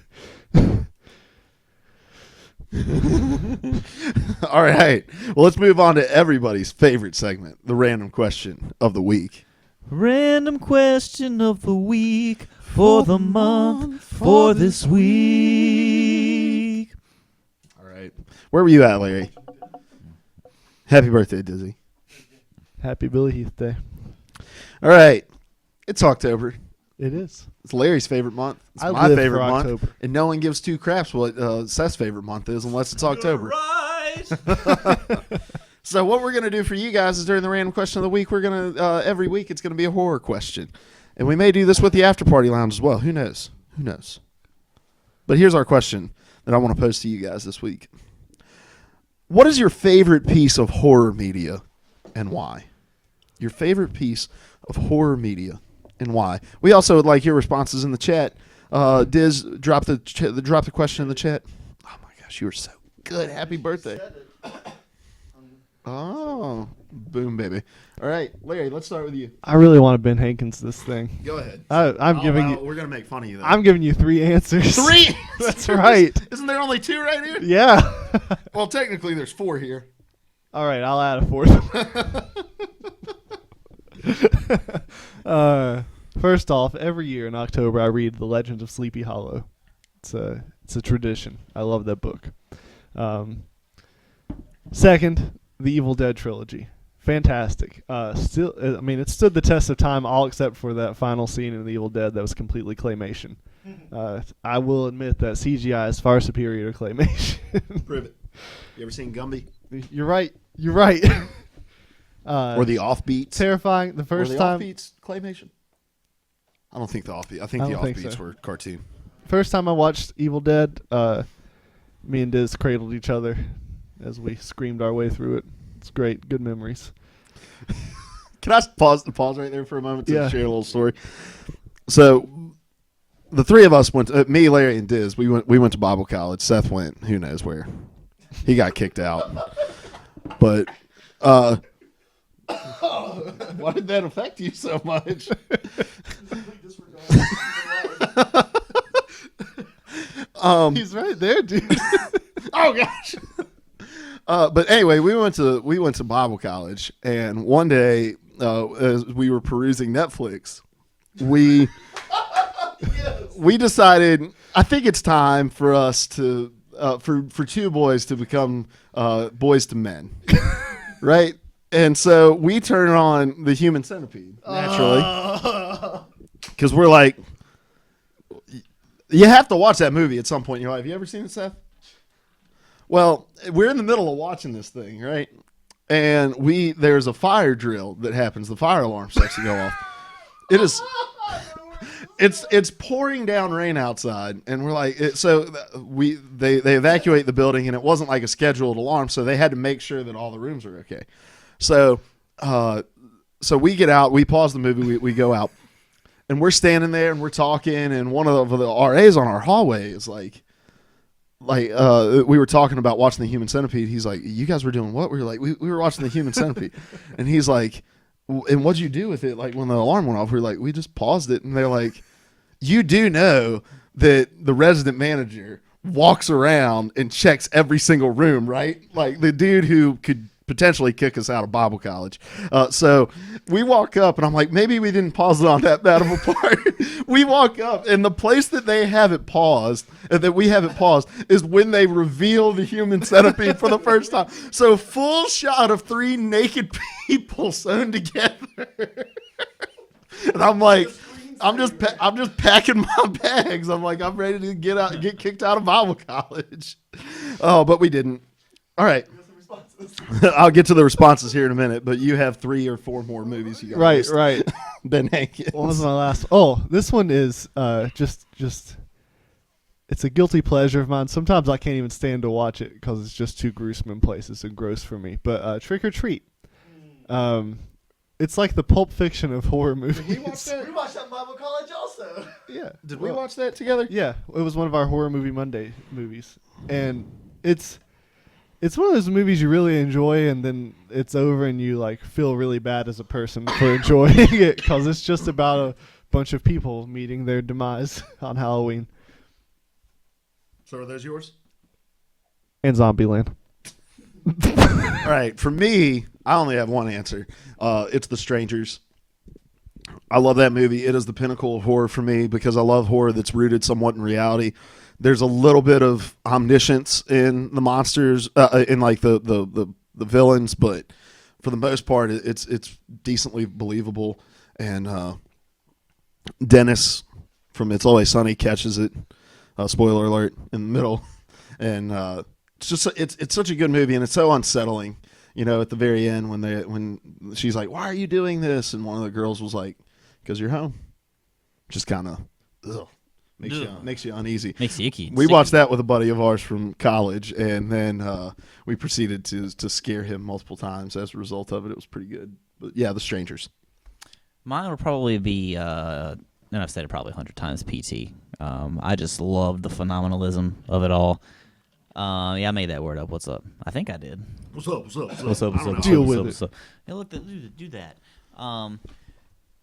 A: All right. Well, let's move on to everybody's favorite segment, the random question of the week.
C: Random question of the week for the month for this week.
A: All right. Where were you at, Larry? Happy birthday, Dizzy.
B: Happy Billy Heath Day.
A: All right. It's October.
B: It is.
A: It's Larry's favorite month. It's
B: I
A: my
B: live
A: favorite
B: for
A: month.
B: October.
A: And no one gives two craps what Seth's favorite month is unless it's October.
C: Right.
A: So what we're going to do for you guys is during the random question of the week, we're going to, every week it's going to be a horror question. And we may do this with the After Party Lounge as well. Who knows? Who knows? But here's our question that I want to pose to you guys this week. What is your favorite piece of horror media and why? Your favorite piece of horror media and why? We also would like your responses in the chat. Diz, drop the question in the chat. Oh my gosh, you are so good. Happy birthday. Oh, boom, baby. All right, Larry, let's start with you.
B: I really want to Ben Hankins this thing.
A: Go ahead.
B: I'm giving you.
A: We're going to make fun of you, though.
B: I'm giving you 3 answers.
A: 3?
B: That's right.
A: Isn't there only 2 right here?
B: Yeah.
A: Well, technically, there's 4 here.
B: All right, I'll add a 4th. First off, every year in October I read The Legend of Sleepy Hollow. It's It's a tradition. I love that book. Second, the Evil Dead trilogy. Fantastic. Still, I mean, it stood the test of time, all except for that final scene in The Evil Dead that was completely claymation. I will admit that CGI is far superior to claymation.
A: Prove it. You ever seen Gumby?
B: You're right. You're right.
A: Or the Offbeats?
B: Terrifying. The first time.
A: Offbeats claymation? I don't think the Offbeats. I think the Offbeats were cartoon.
B: First time I watched Evil Dead, me and Diz cradled each other as we screamed our way through it. It's great. Good memories.
A: Can I pause right there for a moment to share a little story? So, the three of us went. Me, Larry, and Diz. We went to Bible college. Seth went. Who knows where? He got kicked out. But why did that affect you so much?
B: He's right there, dude.
A: Oh gosh. But anyway, we went to Bible college, and one day, as we were perusing Netflix, we decided I think it's time for us to for two boys to become boys to men, right? And so we turn on the Human Centipede naturally, because we're like, you have to watch that movie at some point in your life. Have you ever seen it, Seth? Well, we're in the middle of watching this thing, right? And there's a fire drill that happens. The fire alarm starts to go off. It is, it's pouring down rain outside, and we're like, they evacuate the building, and it wasn't like a scheduled alarm, so they had to make sure that all the rooms are okay. So we get out, we pause the movie, we go out, and we're standing there and we're talking, and one of the RAs on our hallway is like we were talking about watching the Human Centipede. He's like, you guys were doing what? We were like, we were watching the Human Centipede. And he's like, and what'd you do with it? Like when the alarm went off, we were like, we just paused it. And they're like, you do know that the resident manager walks around and checks every single room, right? Like the dude who could potentially kick us out of Bible college. So we walk up, and I'm like, maybe we didn't pause it on that bad of a part. We walk up, and the place that they have it paused, that we have it paused, is when they reveal the Human Centipede for the first time. So full shot of three naked people sewn together. And I'm like, I'm just packing my bags. I'm like, I'm ready to get kicked out of Bible college. Oh, but we didn't. All right. I'll get to the responses here in a minute, but you have 3 or 4 more movies you got.
B: Right.
A: Ben Hankins.
B: What was my last? Oh, this one is just it's a guilty pleasure of mine. Sometimes I can't even stand to watch it because it's just too gruesome in places and gross for me. But Trick or Treat. It's like the Pulp Fiction of horror movies.
A: Did we watch that?
D: We watched that in Bible college also.
B: Yeah.
A: Did we watch that together?
B: Yeah, it was one of our Horror Movie Monday movies, and it's one of those movies you really enjoy, and then it's over, and you like feel really bad as a person for enjoying it because it's just about a bunch of people meeting their demise on Halloween.
A: So are those yours?
B: And Zombieland.
A: All right. For me, I only have one answer. It's The Strangers. I love that movie. It is the pinnacle of horror for me because I love horror that's rooted somewhat in reality. There's a little bit of omniscience in the monsters, in like the villains, but for the most part, it's decently believable. And Dennis from It's Always Sunny catches it. Spoiler alert in the middle, and it's such a good movie, and it's so unsettling. You know, at the very end when she's like, "Why are you doing this?" and one of the girls was like, "'Cause you're home." Just kind of makes you uneasy.
C: Makes you icky.
A: We watched that with a buddy of ours from college, and then we proceeded to scare him multiple times as a result of it. It was pretty good. But yeah, The Strangers.
C: Mine would probably be, and I've said it probably 100 times, PT. I just love the phenomenalism of it all. Yeah, I made that word up. What's up? I think I did.
A: What's up?
C: What's up?
B: Deal with it.
C: Hey, look, do that.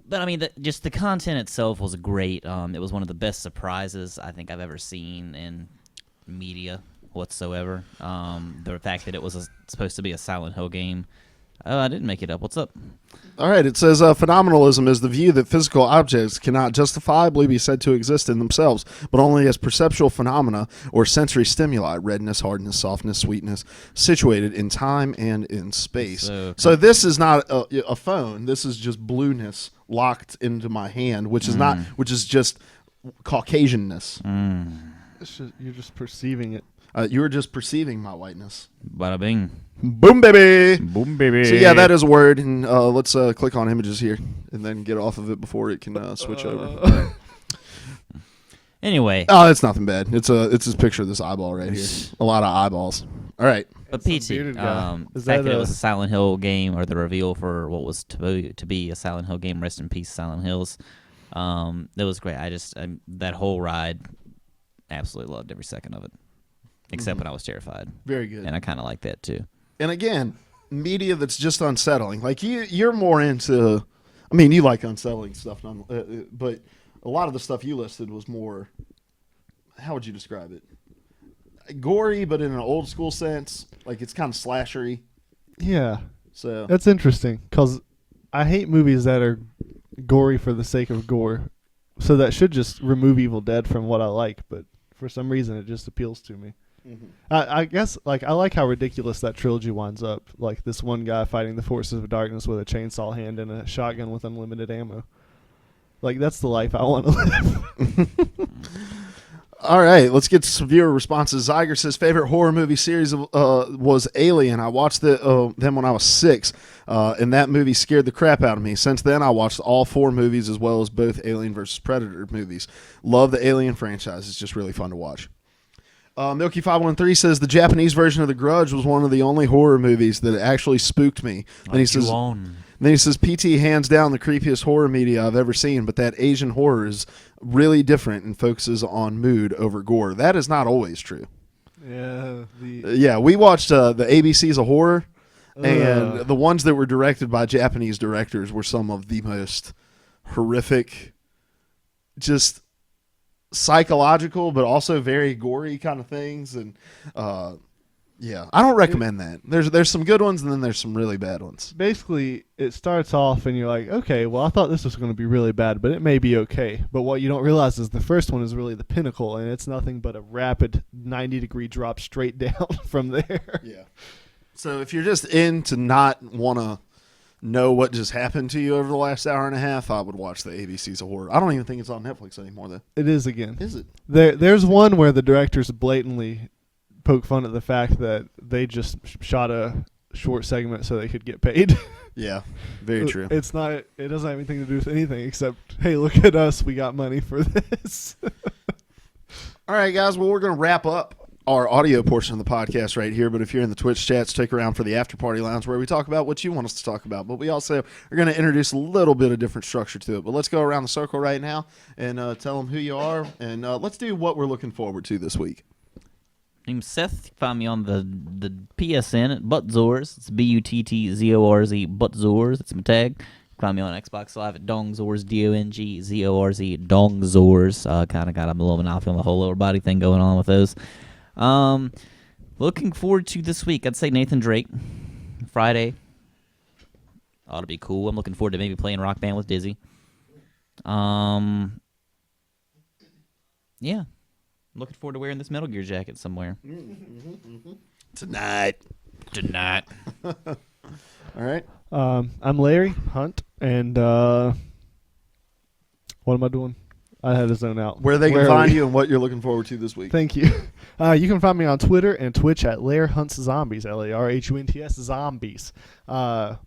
C: But I mean, just the content itself was great. It was one of the best surprises I think I've ever seen in media whatsoever. The fact that it was supposed to be a Silent Hill game Oh, I didn't make it up. What's up?
A: All right, it says phenomenalism is the view that physical objects cannot justifiably be said to exist in themselves, but only as perceptual phenomena or sensory stimuli, redness, hardness, softness, sweetness, situated in time and in space. So this is not a phone. This is just blueness locked into my hand, which is not, which is just Caucasianness.
B: You're just perceiving it.
A: You were just perceiving my whiteness.
C: Bada bing.
A: Boom, baby.
C: Boom, baby.
A: So yeah, that is a word, and let's click on images here, and then get off of it before it can switch over.
C: Anyway.
A: Oh, it's nothing bad. It's this picture of this eyeball right here. A lot of eyeballs. All right.
C: But PT, the fact that it was a Silent Hill game, or the reveal for what was to be a Silent Hill game, rest in peace, Silent Hills, that was great. That whole ride, absolutely loved every second of it, except when I was terrified.
A: Very good.
C: And I kind of like that too.
A: And again, media that's just unsettling. Like you're more into. I mean, you like unsettling stuff, but a lot of the stuff you listed was more. How would you describe it? Gory, but in an old school sense. Like it's kind of slashery.
B: Yeah.
A: So
B: that's interesting because I hate movies that are gory for the sake of gore. So that should just remove Evil Dead from what I like, but for some reason it just appeals to me. Mm-hmm. I guess I like how ridiculous that trilogy winds up. Like this one guy fighting the forces of darkness with a chainsaw hand and a shotgun with unlimited ammo. Like that's the life I want to live.
A: All right, let's get some viewer responses. Zyger says favorite horror movie series was Alien. I watched them when I was 6, and that movie scared the crap out of me. Since then, I watched all 4 movies as well as both Alien vs. Predator movies. Love the Alien franchise. It's just really fun to watch. Milky513 says the Japanese version of The Grudge was one of the only horror movies that actually spooked me. Then he says, PT, hands down the creepiest horror media I've ever seen, but that Asian horror is really different and focuses on mood over gore. That is not always true.
B: Yeah.
A: We watched the ABCs of horror, and the ones that were directed by Japanese directors were some of the most horrific, just psychological, but also very gory kind of things. And I don't recommend that. There's some good ones, and then there's some really bad ones.
B: Basically, it starts off and you're like, okay, well, I thought this was going to be really bad, but it may be okay. But what you don't realize is the first one is really the pinnacle, and it's nothing but a rapid 90-degree drop straight down from there.
A: Yeah. So if you're just in to not want to know what just happened to you over the last hour and a half, I would watch the ABCs of horror. I don't even think it's on Netflix anymore, though.
B: It is again.
A: Is it?
B: There's one where the directors blatantly poke fun at the fact that they just shot a short segment so they could get paid.
A: Yeah, very true.
B: It doesn't have anything to do with anything except, hey, look at us, we got money for this.
A: All right, guys, well, we're going to wrap up our audio portion of the podcast right here, but if you're in the Twitch chat, stick around for the after party lounge where we talk about what you want us to talk about, but we also are going to introduce a little bit of different structure to it. But let's go around the circle right now and tell them who you are, and let's do what we're looking forward to this week.
C: Name's Seth. You can find me on the PSN at Buttzors. It's BUTTZORZ Buttzors. It's my tag. You can find me on Xbox Live at Dongzors, DONGZORZ Dongzors. Kind of got a little monopoly on the whole lower body thing going on with those. Looking forward to this week. I'd say Nathan Drake. Friday. Ought to be cool. I'm looking forward to maybe playing Rock Band with Dizzy. Yeah. I'm looking forward to wearing this Metal Gear jacket somewhere.
A: Tonight.
B: All
A: right.
B: I'm Larry Hunt, and what am I doing? I had to zone out.
A: Where they can find you and what you're looking forward to this week.
B: Thank you. You can find me on Twitter and Twitch at Lair Hunts Zombies, LARHUNTS Zombies. I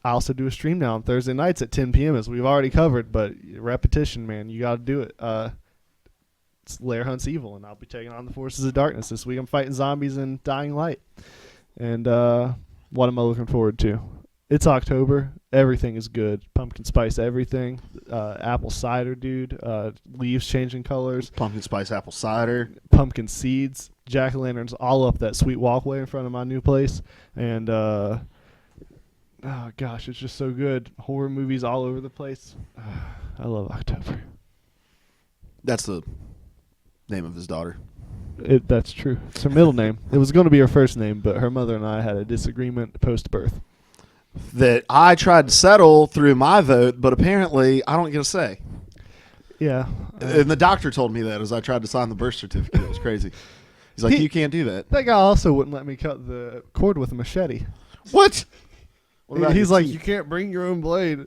B: also do a stream now on Thursday nights at 10 p.m. as we've already covered, but repetition, man, you got to do it. It's Lair Hunts Evil, and I'll be taking on the forces of darkness this week. I'm fighting zombies in Dying Light. And what am I looking forward to? It's October. Everything is good. Pumpkin spice everything. Apple cider, dude. Leaves changing colors.
A: Pumpkin spice apple cider.
B: Pumpkin seeds. Jack-o'-lanterns all up that sweet walkway in front of my new place. And, oh, gosh, it's just so good. Horror movies all over the place. I love October.
A: That's the name of his daughter.
B: That's true. It's her middle name. It was going to be her first name, but her mother and I had a disagreement post-birth.
A: that I tried to settle through my vote, but apparently I don't get a say.
B: Yeah.
A: And the doctor told me that as I tried to sign the birth certificate. It was crazy. He's like, you can't do that.
B: That guy also wouldn't let me cut the cord with a machete.
A: What? about
B: He's
A: your
B: like,
A: teeth?
B: you can't bring your own blade.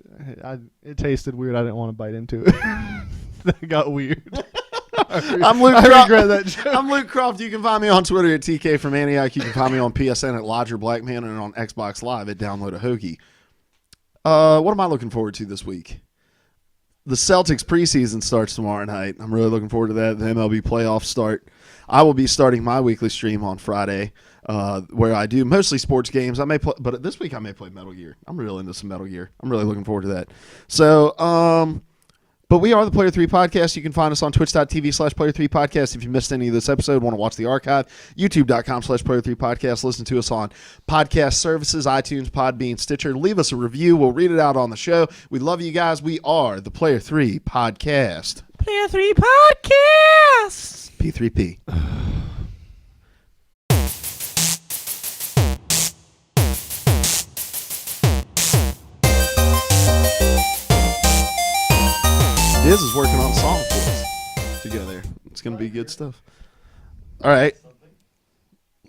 B: It tasted weird. I didn't want to bite into it. That got weird.
A: I'm Luke
B: I
A: Croft.
B: regret that joke.
A: I'm Luke Croft. You can find me on Twitter at TK from Antioch. You can find me on PSN at Lodger Blackman and on Xbox Live at Download a Hoagie. What am I looking forward to this week? The Celtics preseason starts tomorrow night. I'm really looking forward to that. The MLB playoffs start. I will be starting my weekly stream on Friday, where I do mostly sports games. I may play, but this week I may play Metal Gear. I'm really into some Metal Gear. I'm really looking forward to that. So, but we are the Player 3 Podcast. You can find us on twitch.tv/Player3 Podcast. If you missed any of this episode, want to watch the archive, youtube.com/Player3 Podcast. Listen to us on podcast services, iTunes, Podbean, Stitcher. Leave us a review. We'll read it out on the show. We love you guys. We are the Player 3 Podcast.
C: Player 3 Podcast.
A: P3P. Diz is working on a song for us to go there. It's going to be good stuff. All right.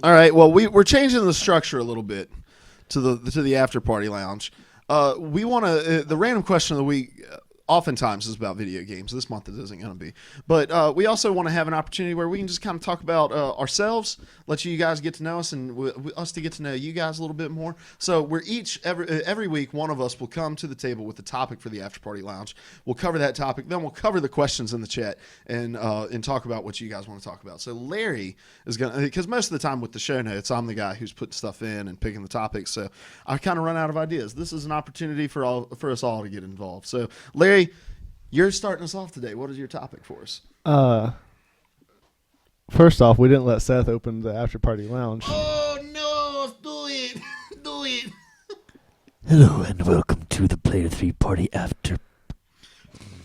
A: Well, we're changing the structure a little bit to the after party lounge. We want to the random question of the week. Oftentimes is about video games. This month it isn't going to be. But we also want to have an opportunity where we can just kind of talk about ourselves, let you guys get to know us, and us to get to know you guys a little bit more. So we're every week, one of us will come to the table with the topic for the After Party Lounge. We'll cover that topic. Then we'll cover the questions in the chat and talk about what you guys want to talk about. So Larry is going to, because most of the time with the show notes, I'm the guy who's putting stuff in and picking the topics. So I kind of run out of ideas. This is an opportunity for us all to get involved. So Larry, you're starting us off today. What is your topic for us?
B: First off, we didn't let Seth open the after party lounge.
A: Oh no! Do it! Do it!
C: Hello and welcome to the Player 3 Party After.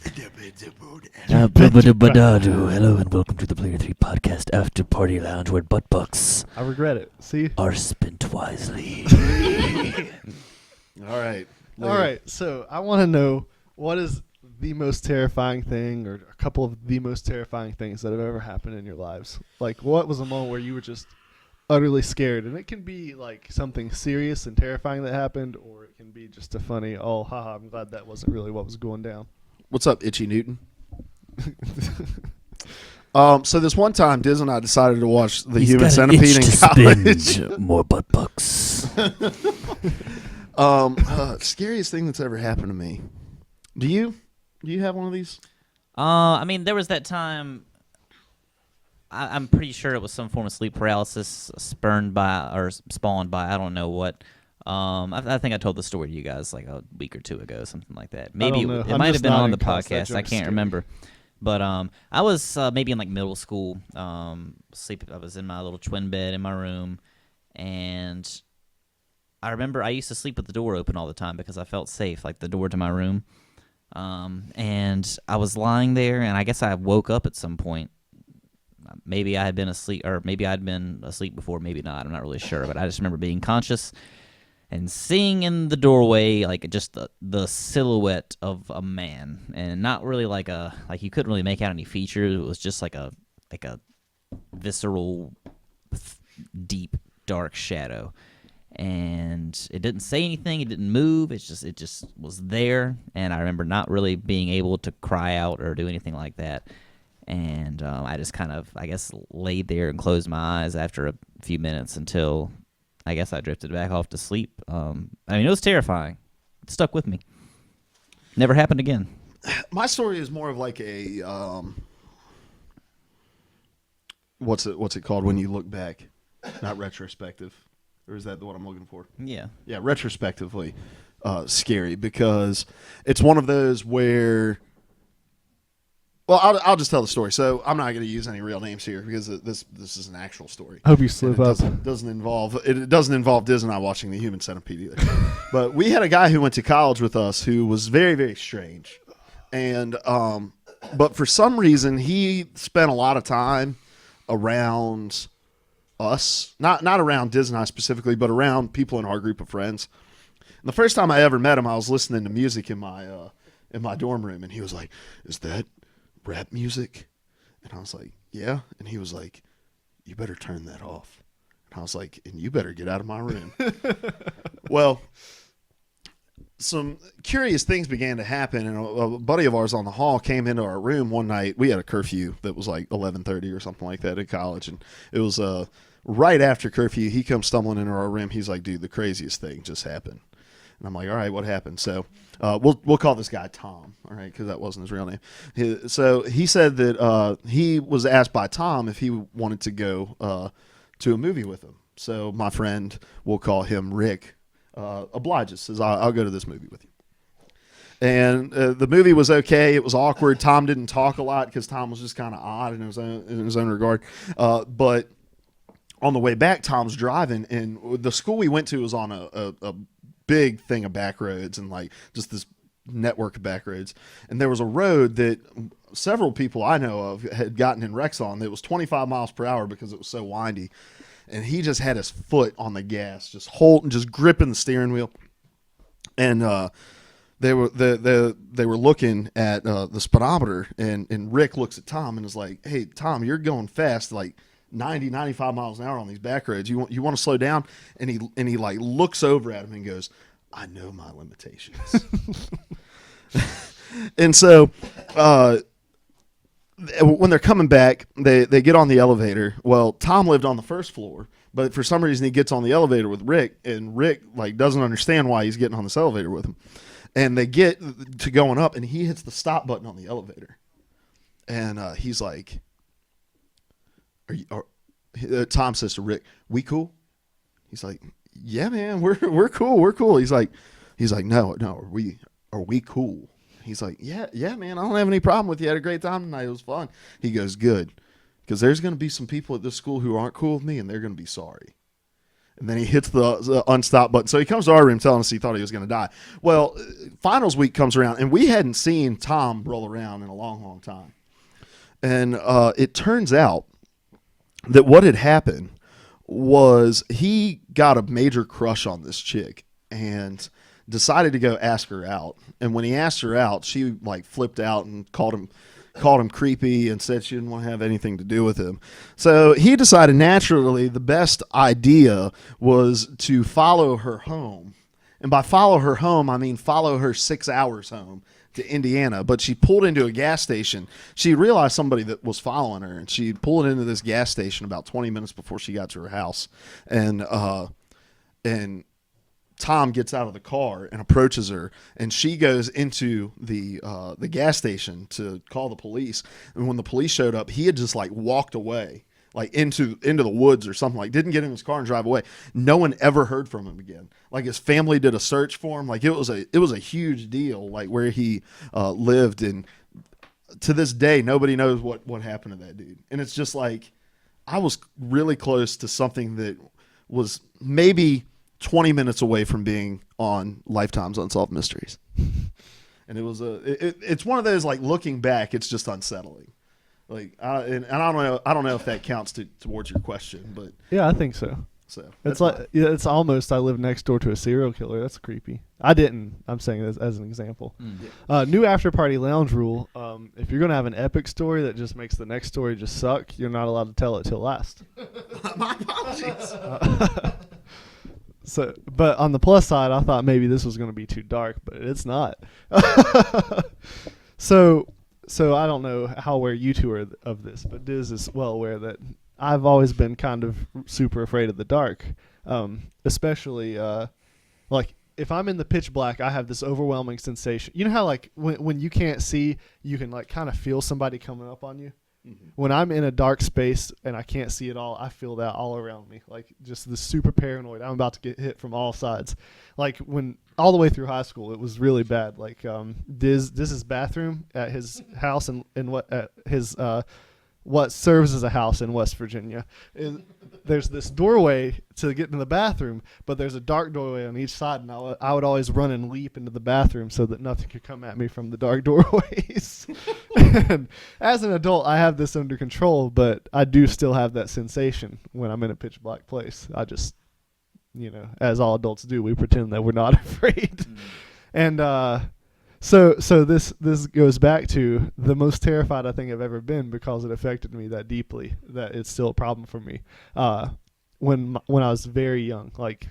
C: Hello and welcome to the Player 3 Podcast After Party Lounge, where butt bucks
B: I regret it. See?
C: are spent wisely.
A: All right.
B: All right. So I want to know, what is the most terrifying thing, or a couple of the most terrifying things that have ever happened in your lives? Like, what was a moment where you were just utterly scared? And it can be like something serious and terrifying that happened, or it can be just a funny, oh, haha, I'm glad that wasn't really what was going down.
A: What's up, Itchy Newton? So this one time, Diz and I decided to watch the Human Centipede in college.
C: More butt bucks.
A: Scariest thing that's ever happened to me. Do you have one of these?
C: I mean, there was that time. I'm pretty sure it was some form of sleep paralysis, spawned by I don't know what. I think I told the story to you guys like a week or two ago, something like that. Maybe it might have been on the podcast. I can't remember. But I was maybe in like middle school. I was in my little twin bed in my room, and I remember I used to sleep with the door open all the time because I felt safe, like the door to my room. And I was lying there, and I guess I woke up at some point. Maybe I had been asleep, or maybe I'd been asleep before, maybe not. I'm not really sure, but I just remember being conscious and seeing in the doorway like just the silhouette of a man, and not really like you couldn't really make out any features. It was just like a visceral, deep, dark shadow. And it didn't say anything. It didn't move. It just was there. And I remember not really being able to cry out or do anything like that. And I just kind of, I guess, laid there and closed my eyes after a few minutes until I guess I drifted back off to sleep. I mean, it was terrifying. It stuck with me. Never happened again.
A: My story is more of like a what's it called when you look back, not retrospective. Or is that the one I'm looking for?
C: Yeah.
A: Yeah, retrospectively scary, because it's one of those where, well, I'll just tell the story. So I'm not going to use any real names here because this is an actual story.
B: I hope you slip up.
A: It doesn't involve Diz and I watching the Human Centipede either. But we had a guy who went to college with us who was very, very strange. And but for some reason he spent a lot of time around us, not around Diz and I specifically, but around people in our group of friends. And the first time I ever met him, I was listening to music in my dorm room, and he was like, "Is that rap music?" And I was like, "Yeah." And he was like, "You better turn that off." And I was like, "And you better get out of my room." Well, some curious things began to happen, and a buddy of ours on the hall came into our room one night. We had a curfew that was like 11:30 or something like that in college, and it was right after curfew. He comes stumbling into our room. He's like, "Dude, the craziest thing just happened." And I'm like, "All right, what happened?" So we'll call this guy Tom, all right, because that wasn't his real name. So he said that he was asked by Tom if he wanted to go to a movie with him. So my friend, we'll call him Rick, obliges, says, I'll go to this movie with you. And the movie was okay. It was awkward. Tom didn't talk a lot because Tom was just kind of odd in his own regard. But on the way back, Tom's driving, and the school we went to was on a big thing of back roads and like just this network of back roads. And there was a road that several people I know of had gotten in wrecks on that was 25 miles per hour because it was so windy. And he just had his foot on the gas, just gripping the steering wheel. And they were looking at the speedometer, and Rick looks at Tom and is like, "Hey, Tom, you're going fast, like 90, 95 miles an hour on these back roads. You want to slow down?" And he like looks over at him and goes, "I know my limitations." And so when they're coming back, they get on the elevator. Well, Tom lived on the first floor, but for some reason he gets on the elevator with Rick, and Rick like doesn't understand why he's getting on this elevator with him. And they get to going up, and he hits the stop button on the elevator, and he's like, Tom says to Rick, "We cool?" He's like, "Yeah, man, we're cool. He's like, no, are we cool? He's like, yeah, man, I don't have any problem with you. I had a great time tonight. It was fun. He goes, "Good, because there's going to be some people at this school who aren't cool with me, and they're going to be sorry." And then he hits the unstop button. So he comes to our room telling us he thought he was going to die. Well, finals week comes around, and we hadn't seen Tom roll around in a long, long time. And it turns out that what had happened was he got a major crush on this chick and decided to go ask her out. And when he asked her out, she like flipped out and called him creepy and said she didn't want to have anything to do with him. So he decided naturally the best idea was to follow her home. And by follow her home, I mean follow her 6 hours home to Indiana. But she pulled into a gas station. She realized somebody that was following her, and she pulled into this gas station about 20 minutes before she got to her house. And Tom gets out of the car and approaches her, and she goes into the gas station to call the police. And when the police showed up, he had just like walked away, like into the woods or something. Like didn't get in his car and drive away. No one ever heard from him again. Like his family did a search for him. Like it was a huge deal. Like where he lived, and to this day, nobody knows what happened to that dude. And it's just like I was really close to something that was maybe 20 minutes away from being on Lifetime's Unsolved Mysteries. And it was it's one of those, like, looking back, it's just unsettling. Like, I don't know if that counts towards your question, but
B: yeah, I think so.
A: So
B: it's like it's almost I live next door to a serial killer. That's creepy. I didn't. I'm saying this as an example. New after party lounge rule. If you're gonna have an epic story that just makes the next story just suck, you're not allowed to tell it till last.
A: My apologies.
B: So, but on the plus side, I thought maybe this was going to be too dark, but it's not. So I don't know how aware you two are of this, but Diz is well aware that I've always been kind of super afraid of the dark, especially like if I'm in the pitch black, I have this overwhelming sensation. You know how like when you can't see, you can like kind of feel somebody coming up on you? When I'm in a dark space and I can't see it all, I feel that all around me, like just the super paranoid. I'm about to get hit from all sides. Like when all the way through high school, it was really bad. Like Diz's bathroom at his house in what serves as a house in West Virginia. There's this doorway to get in the bathroom, but there's a dark doorway on each side, and I would always run and leap into the bathroom so that nothing could come at me from the dark doorways. And as an adult, I have this under control, but I do still have that sensation when I'm in a pitch black place. as all adults do, we pretend that we're not afraid. And so this goes back to the most terrified I think I've ever been, because it affected me that deeply that it's still a problem for me. When I was very young, like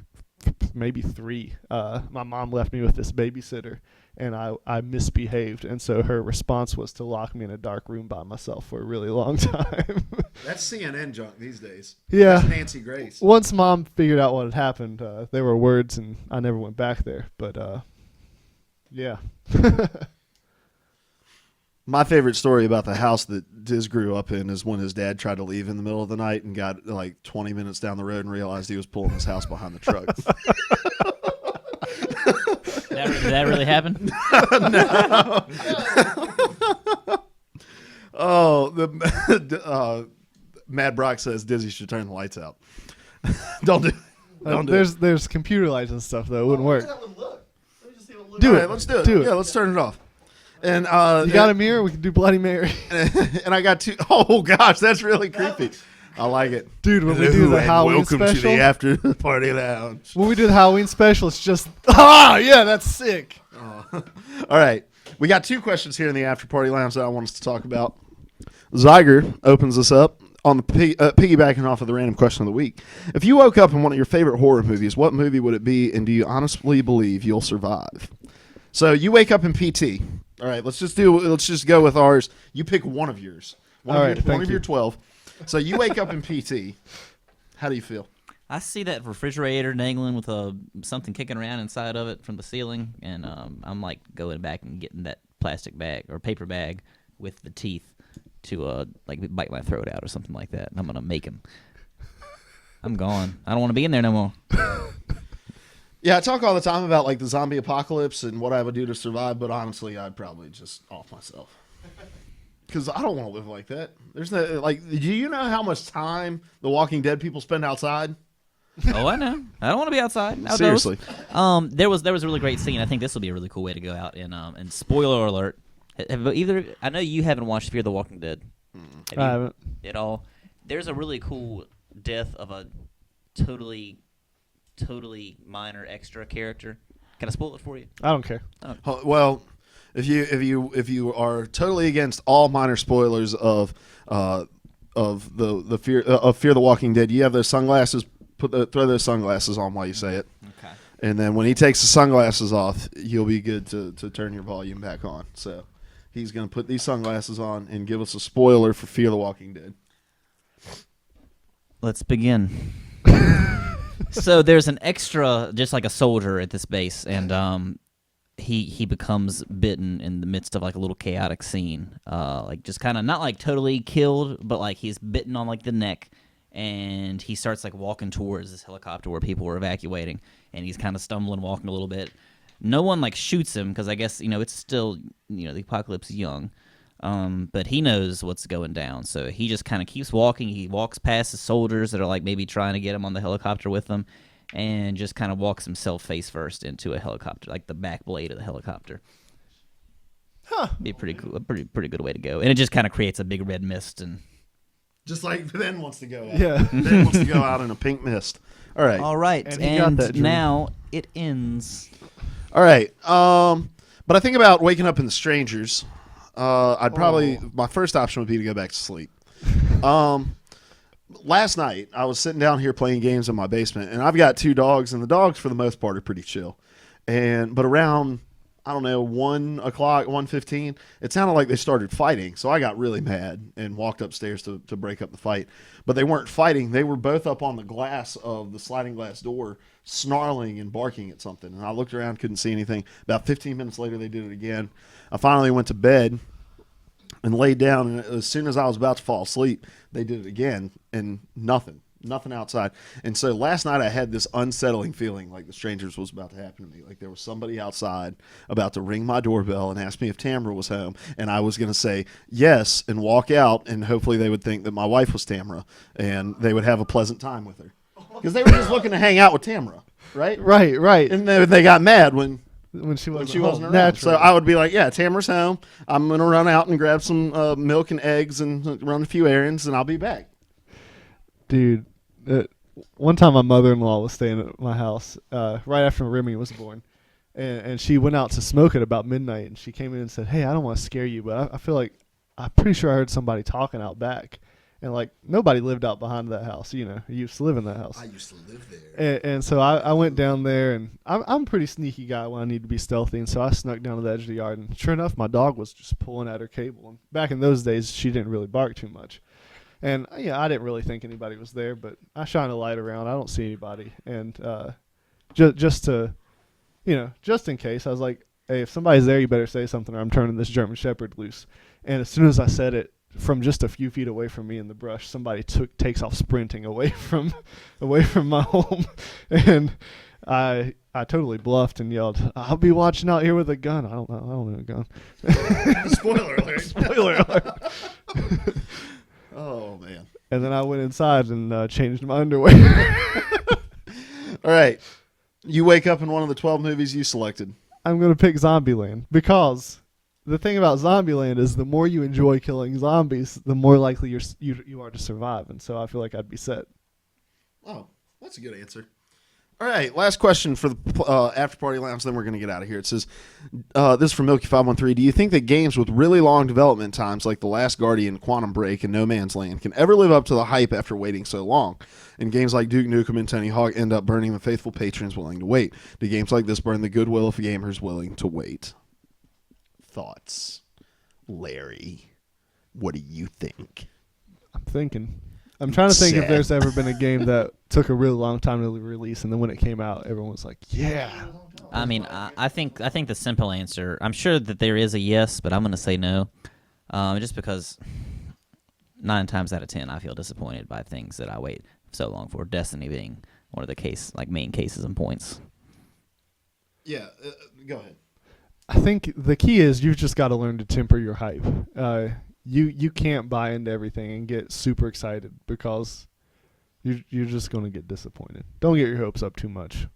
B: maybe 3, my mom left me with this babysitter, and I misbehaved, and so her response was to lock me in a dark room by myself for a really long time.
A: That's CNN junk these days.
B: Yeah.
A: That's Nancy Grace.
B: Once Mom figured out what had happened, there were words, and I never went back there. But yeah.
A: My favorite story about the house that Diz grew up in is when his dad tried to leave in the middle of the night and got like 20 minutes down the road and realized he was pulling his house behind the truck.
C: Did that really happen?
A: No. Mad Brock says Dizzy should turn the lights out. Don't do it.
B: There's computer lights and stuff though. It wouldn't work.
D: Let me just see what it looks
B: Do
D: like.
B: it.
A: All right, let's do it.
B: Do it.
A: Yeah, let's turn it off. And
B: You got a mirror? We can do Bloody Mary.
A: and I got 2. Oh gosh, that's really creepy. I like it,
B: Dude, when we do the
A: And
B: Halloween
A: welcome
B: special,
A: to the after party lounge.
B: when we do the Halloween special, it's just yeah, that's sick.
A: All right, we got 2 questions here in the after party lounge that I want us to talk about. Zyger opens us up on the piggybacking off of the random question of the week. If you woke up in one of your favorite horror movies, what movie would it be, and do you honestly believe you'll survive? So you wake up in PT. All right, let's just go with ours. You pick one of yours. One of your 12. So you wake up in PT. How do you feel?
C: I see that refrigerator dangling with something kicking around inside of it from the ceiling, and I'm like going back and getting that plastic bag or paper bag with the teeth to like bite my throat out or something like that, and I'm gonna make him. I'm gone. I don't want to be in there no more.
A: Yeah, I talk all the time about like the zombie apocalypse and what I would do to survive, but honestly, I'd probably just off myself. Because I don't want to live like that. There's no, like, do you know how much time the Walking Dead people spend outside?
C: Oh, I know. I don't want to be outside. Outdoors.
A: Seriously.
C: There was a really great scene. I think this will be a really cool way to go out. And spoiler alert, I know you haven't watched Fear the Walking Dead.
B: I haven't.
C: At all. There's a really cool death of a totally minor extra character. Can I spoil it for you?
B: I don't care.
A: Well, if you are totally against all minor spoilers of the Fear the Walking Dead, you have those sunglasses. Throw those sunglasses on while you say it.
C: Okay.
A: And then when he takes the sunglasses off, you'll be good to turn your volume back on. So he's going to put these sunglasses on and give us a spoiler for Fear the Walking Dead.
C: Let's begin. So there's an extra, just like a soldier at this base, and he becomes bitten in the midst of like a little chaotic scene. Like just kind of not like totally killed, but like he's bitten on like the neck. And he starts like walking towards this helicopter where people were evacuating, and he's kind of stumbling, walking a little bit. No one like shoots him because I guess it's still the apocalypse is young, but he knows what's going down. So he just kind of keeps walking. He walks past the soldiers that are like maybe trying to get him on the helicopter with them, and just kind of walks himself face first into a helicopter, like the back blade of the helicopter.
B: Huh?
C: Be pretty cool, a pretty good way to go. And it just kind of creates a big red mist and.
A: Just like Ben wants to go out.
B: Yeah.
A: Ben wants to go out in a pink mist. All right.
C: All right,
B: And he got that dream.
C: now it ends.
A: All right. But I think about waking up in the Strangers. I'd probably my first option would be to go back to sleep. Last night I was sitting down here playing games in my basement, and I've got 2 dogs, and the dogs for the most part are pretty chill. But around 1:15, it sounded like they started fighting. So I got really mad and walked upstairs to break up the fight. But they weren't fighting. They were both up on the glass of the sliding glass door, snarling and barking at something. And I looked around, couldn't see anything. About 15 minutes later, they did it again. I finally went to bed and laid down. And as soon as I was about to fall asleep, they did it again, and nothing outside. And so last night I had this unsettling feeling like the Strangers was about to happen to me. Like there was somebody outside about to ring my doorbell and ask me if Tamara was home. And I was going to say yes and walk out, and hopefully they would think that my wife was Tamara and they would have a pleasant time with her. Because they were just looking to hang out with Tamara, right?
B: Right.
A: And they got mad when
B: she wasn't
A: around.
B: Naturally.
A: So I would be like, yeah, Tamara's home. I'm going to run out and grab some milk and eggs and run a few errands, and I'll be back.
B: Dude, one time my mother-in-law was staying at my house right after Remy was born, and she went out to smoke at about midnight, and she came in and said, "Hey, I don't want to scare you, but I feel like I'm pretty sure I heard somebody talking out back." And like nobody lived out behind that house, you know. I used to live in that house.
A: I used to live there.
B: And so I went down there, and I'm a pretty sneaky guy when I need to be stealthy, and so I snuck down to the edge of the yard, and sure enough, my dog was just pulling at her cable. And back in those days, she didn't really bark too much. And yeah, I didn't really think anybody was there, but I shine a light around. I don't see anybody, and just to, you know, just in case, I was like, "Hey, if somebody's there, you better say something, or I'm turning this German Shepherd loose." And as soon as I said it, from just a few feet away from me in the brush, somebody takes off sprinting away from my home, and I totally bluffed and yelled, "I'll be watching out here with a gun." I don't know a gun.
A: Spoiler alert.
B: Spoiler alert.
A: Oh man.
B: And then I went inside and changed my underwear.
A: All right. You wake up in one of the 12 movies you selected.
B: I'm gonna pick Zombieland because the thing about Zombieland is the more you enjoy killing zombies, the more likely you are to survive, and so I feel like I'd be set.
A: Oh, that's a good answer. All right, last question for the After Party Lounge, then we're going to get out of here. It says, this is from Milky513, do you think that games with really long development times like The Last Guardian, Quantum Break, and No Man's Land can ever live up to the hype after waiting so long? And games like Duke Nukem and Tony Hawk end up burning the faithful patrons willing to wait. Do games like this burn the goodwill of gamers willing to wait? Thoughts, Larry? What do you think?
B: I'm trying to think if there's ever been a game that took a really long time to release, and then when it came out, everyone was like, "Yeah."
C: I mean, I think the simple answer. I'm sure that there is a yes, but I'm going to say no, just because 9 times out of 10 I feel disappointed by things that I wait so long for. Destiny being one of the main cases and points.
A: Yeah, go ahead.
B: I think the key is you've just got to learn to temper your hype. You can't buy into everything and get super excited because you're just going to get disappointed. Don't get your hopes up too much.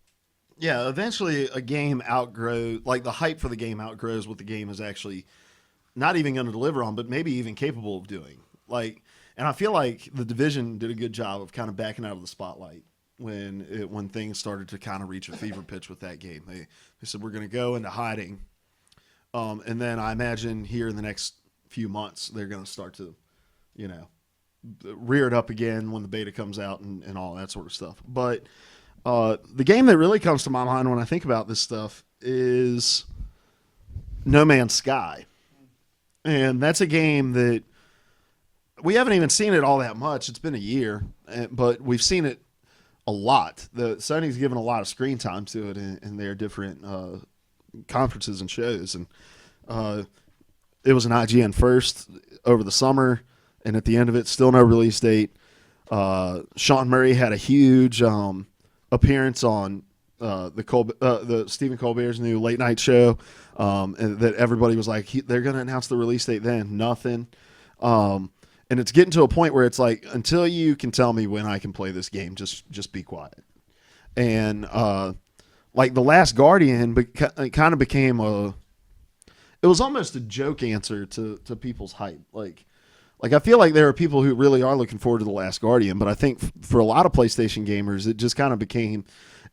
A: Yeah, eventually a game the hype for the game outgrows what the game is actually not even going to deliver on, but maybe even capable of doing. And I feel like The Division did a good job of kind of backing out of the spotlight when things started to kind of reach a fever pitch with that game. They said, we're going to go into hiding. And then I imagine here in the next few months, they're going to start to, rear it up again when the beta comes out and all that sort of stuff. But the game that really comes to my mind when I think about this stuff is No Man's Sky. And that's a game that we haven't even seen it all that much. It's been a year, but we've seen it a lot. Sony's given a lot of screen time to it in their different conferences and shows. And it was an IGN first over the summer, and at the end of it, still no release date. Sean Murray had a huge appearance on the Stephen Colbert's new late night show, and that everybody was like, they're going to announce the release date then. Nothing. And it's getting to a point where it's like, until you can tell me when I can play this game, just be quiet. And like The Last Guardian kind of became it was almost a joke answer to people's hype. Like I feel like there are people who really are looking forward to The Last Guardian, but I think for a lot of PlayStation gamers, it just kind of became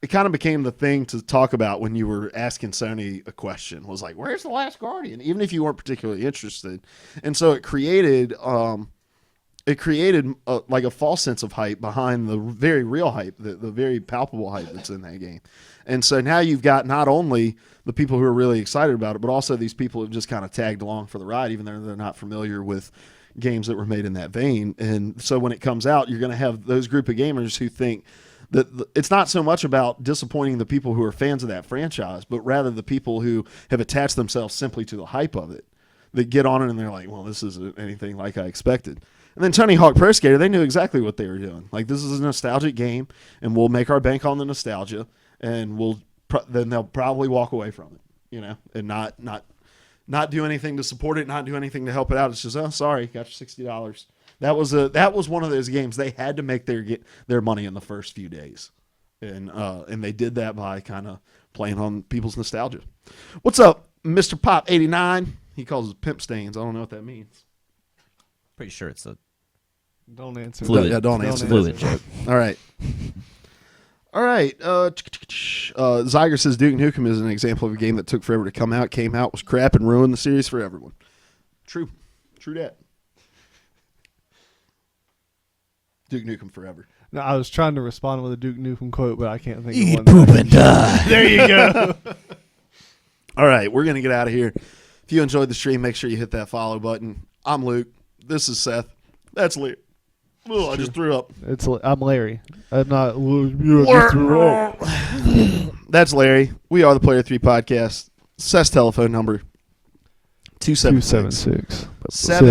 A: the thing to talk about when you were asking Sony a question. Was like, where's The Last Guardian? Even if you weren't particularly interested. And so it created like a false sense of hype behind the very real hype, the very palpable hype that's in that game. And so now you've got not only the people who are really excited about it, but also these people who've just kind of tagged along for the ride, even though they're not familiar with games that were made in that vein. And so when it comes out, you're going to have those group of gamers who think that it's not so much about disappointing the people who are fans of that franchise, but rather the people who have attached themselves simply to the hype of it. They get on it and they're like, well, this isn't anything like I expected. And then Tony Hawk Pro Skater, they knew exactly what they were doing. Like, this is a nostalgic game, and we'll make our bank on the nostalgia, and then they'll probably walk away from it, and not do anything to support it, not do anything to help it out. It's just, oh, sorry, got your $60. That was one of those games they had to make their money in the first few days, and they did that by kind of playing on people's nostalgia. What's up, Mr. Pop 89? He calls it pimp stains. I don't know what that means.
C: Pretty sure it's a
B: Don't answer.
C: fluid.
A: Yeah, don't answer.
C: Fluid joke.
A: All right. All right. Zyger says Duke Nukem is an example of a game that took forever to come out, came out, was crap, and ruined the series for everyone. True that. Duke Nukem forever.
B: No, I was trying to respond with a Duke Nukem quote, but I can't think
C: Eat
B: of one.
C: poop and die.
B: There you go.
A: All right, we're going to get out of here. If you enjoyed the stream, make sure you hit that follow button. I'm Luke. This is Seth. That's Larry. Oh, I just threw up.
B: I'm Larry. I'm not. You just threw up.
A: That's Larry. We are the Player 3 Podcast. Seth's telephone number 276
B: 276.
A: 7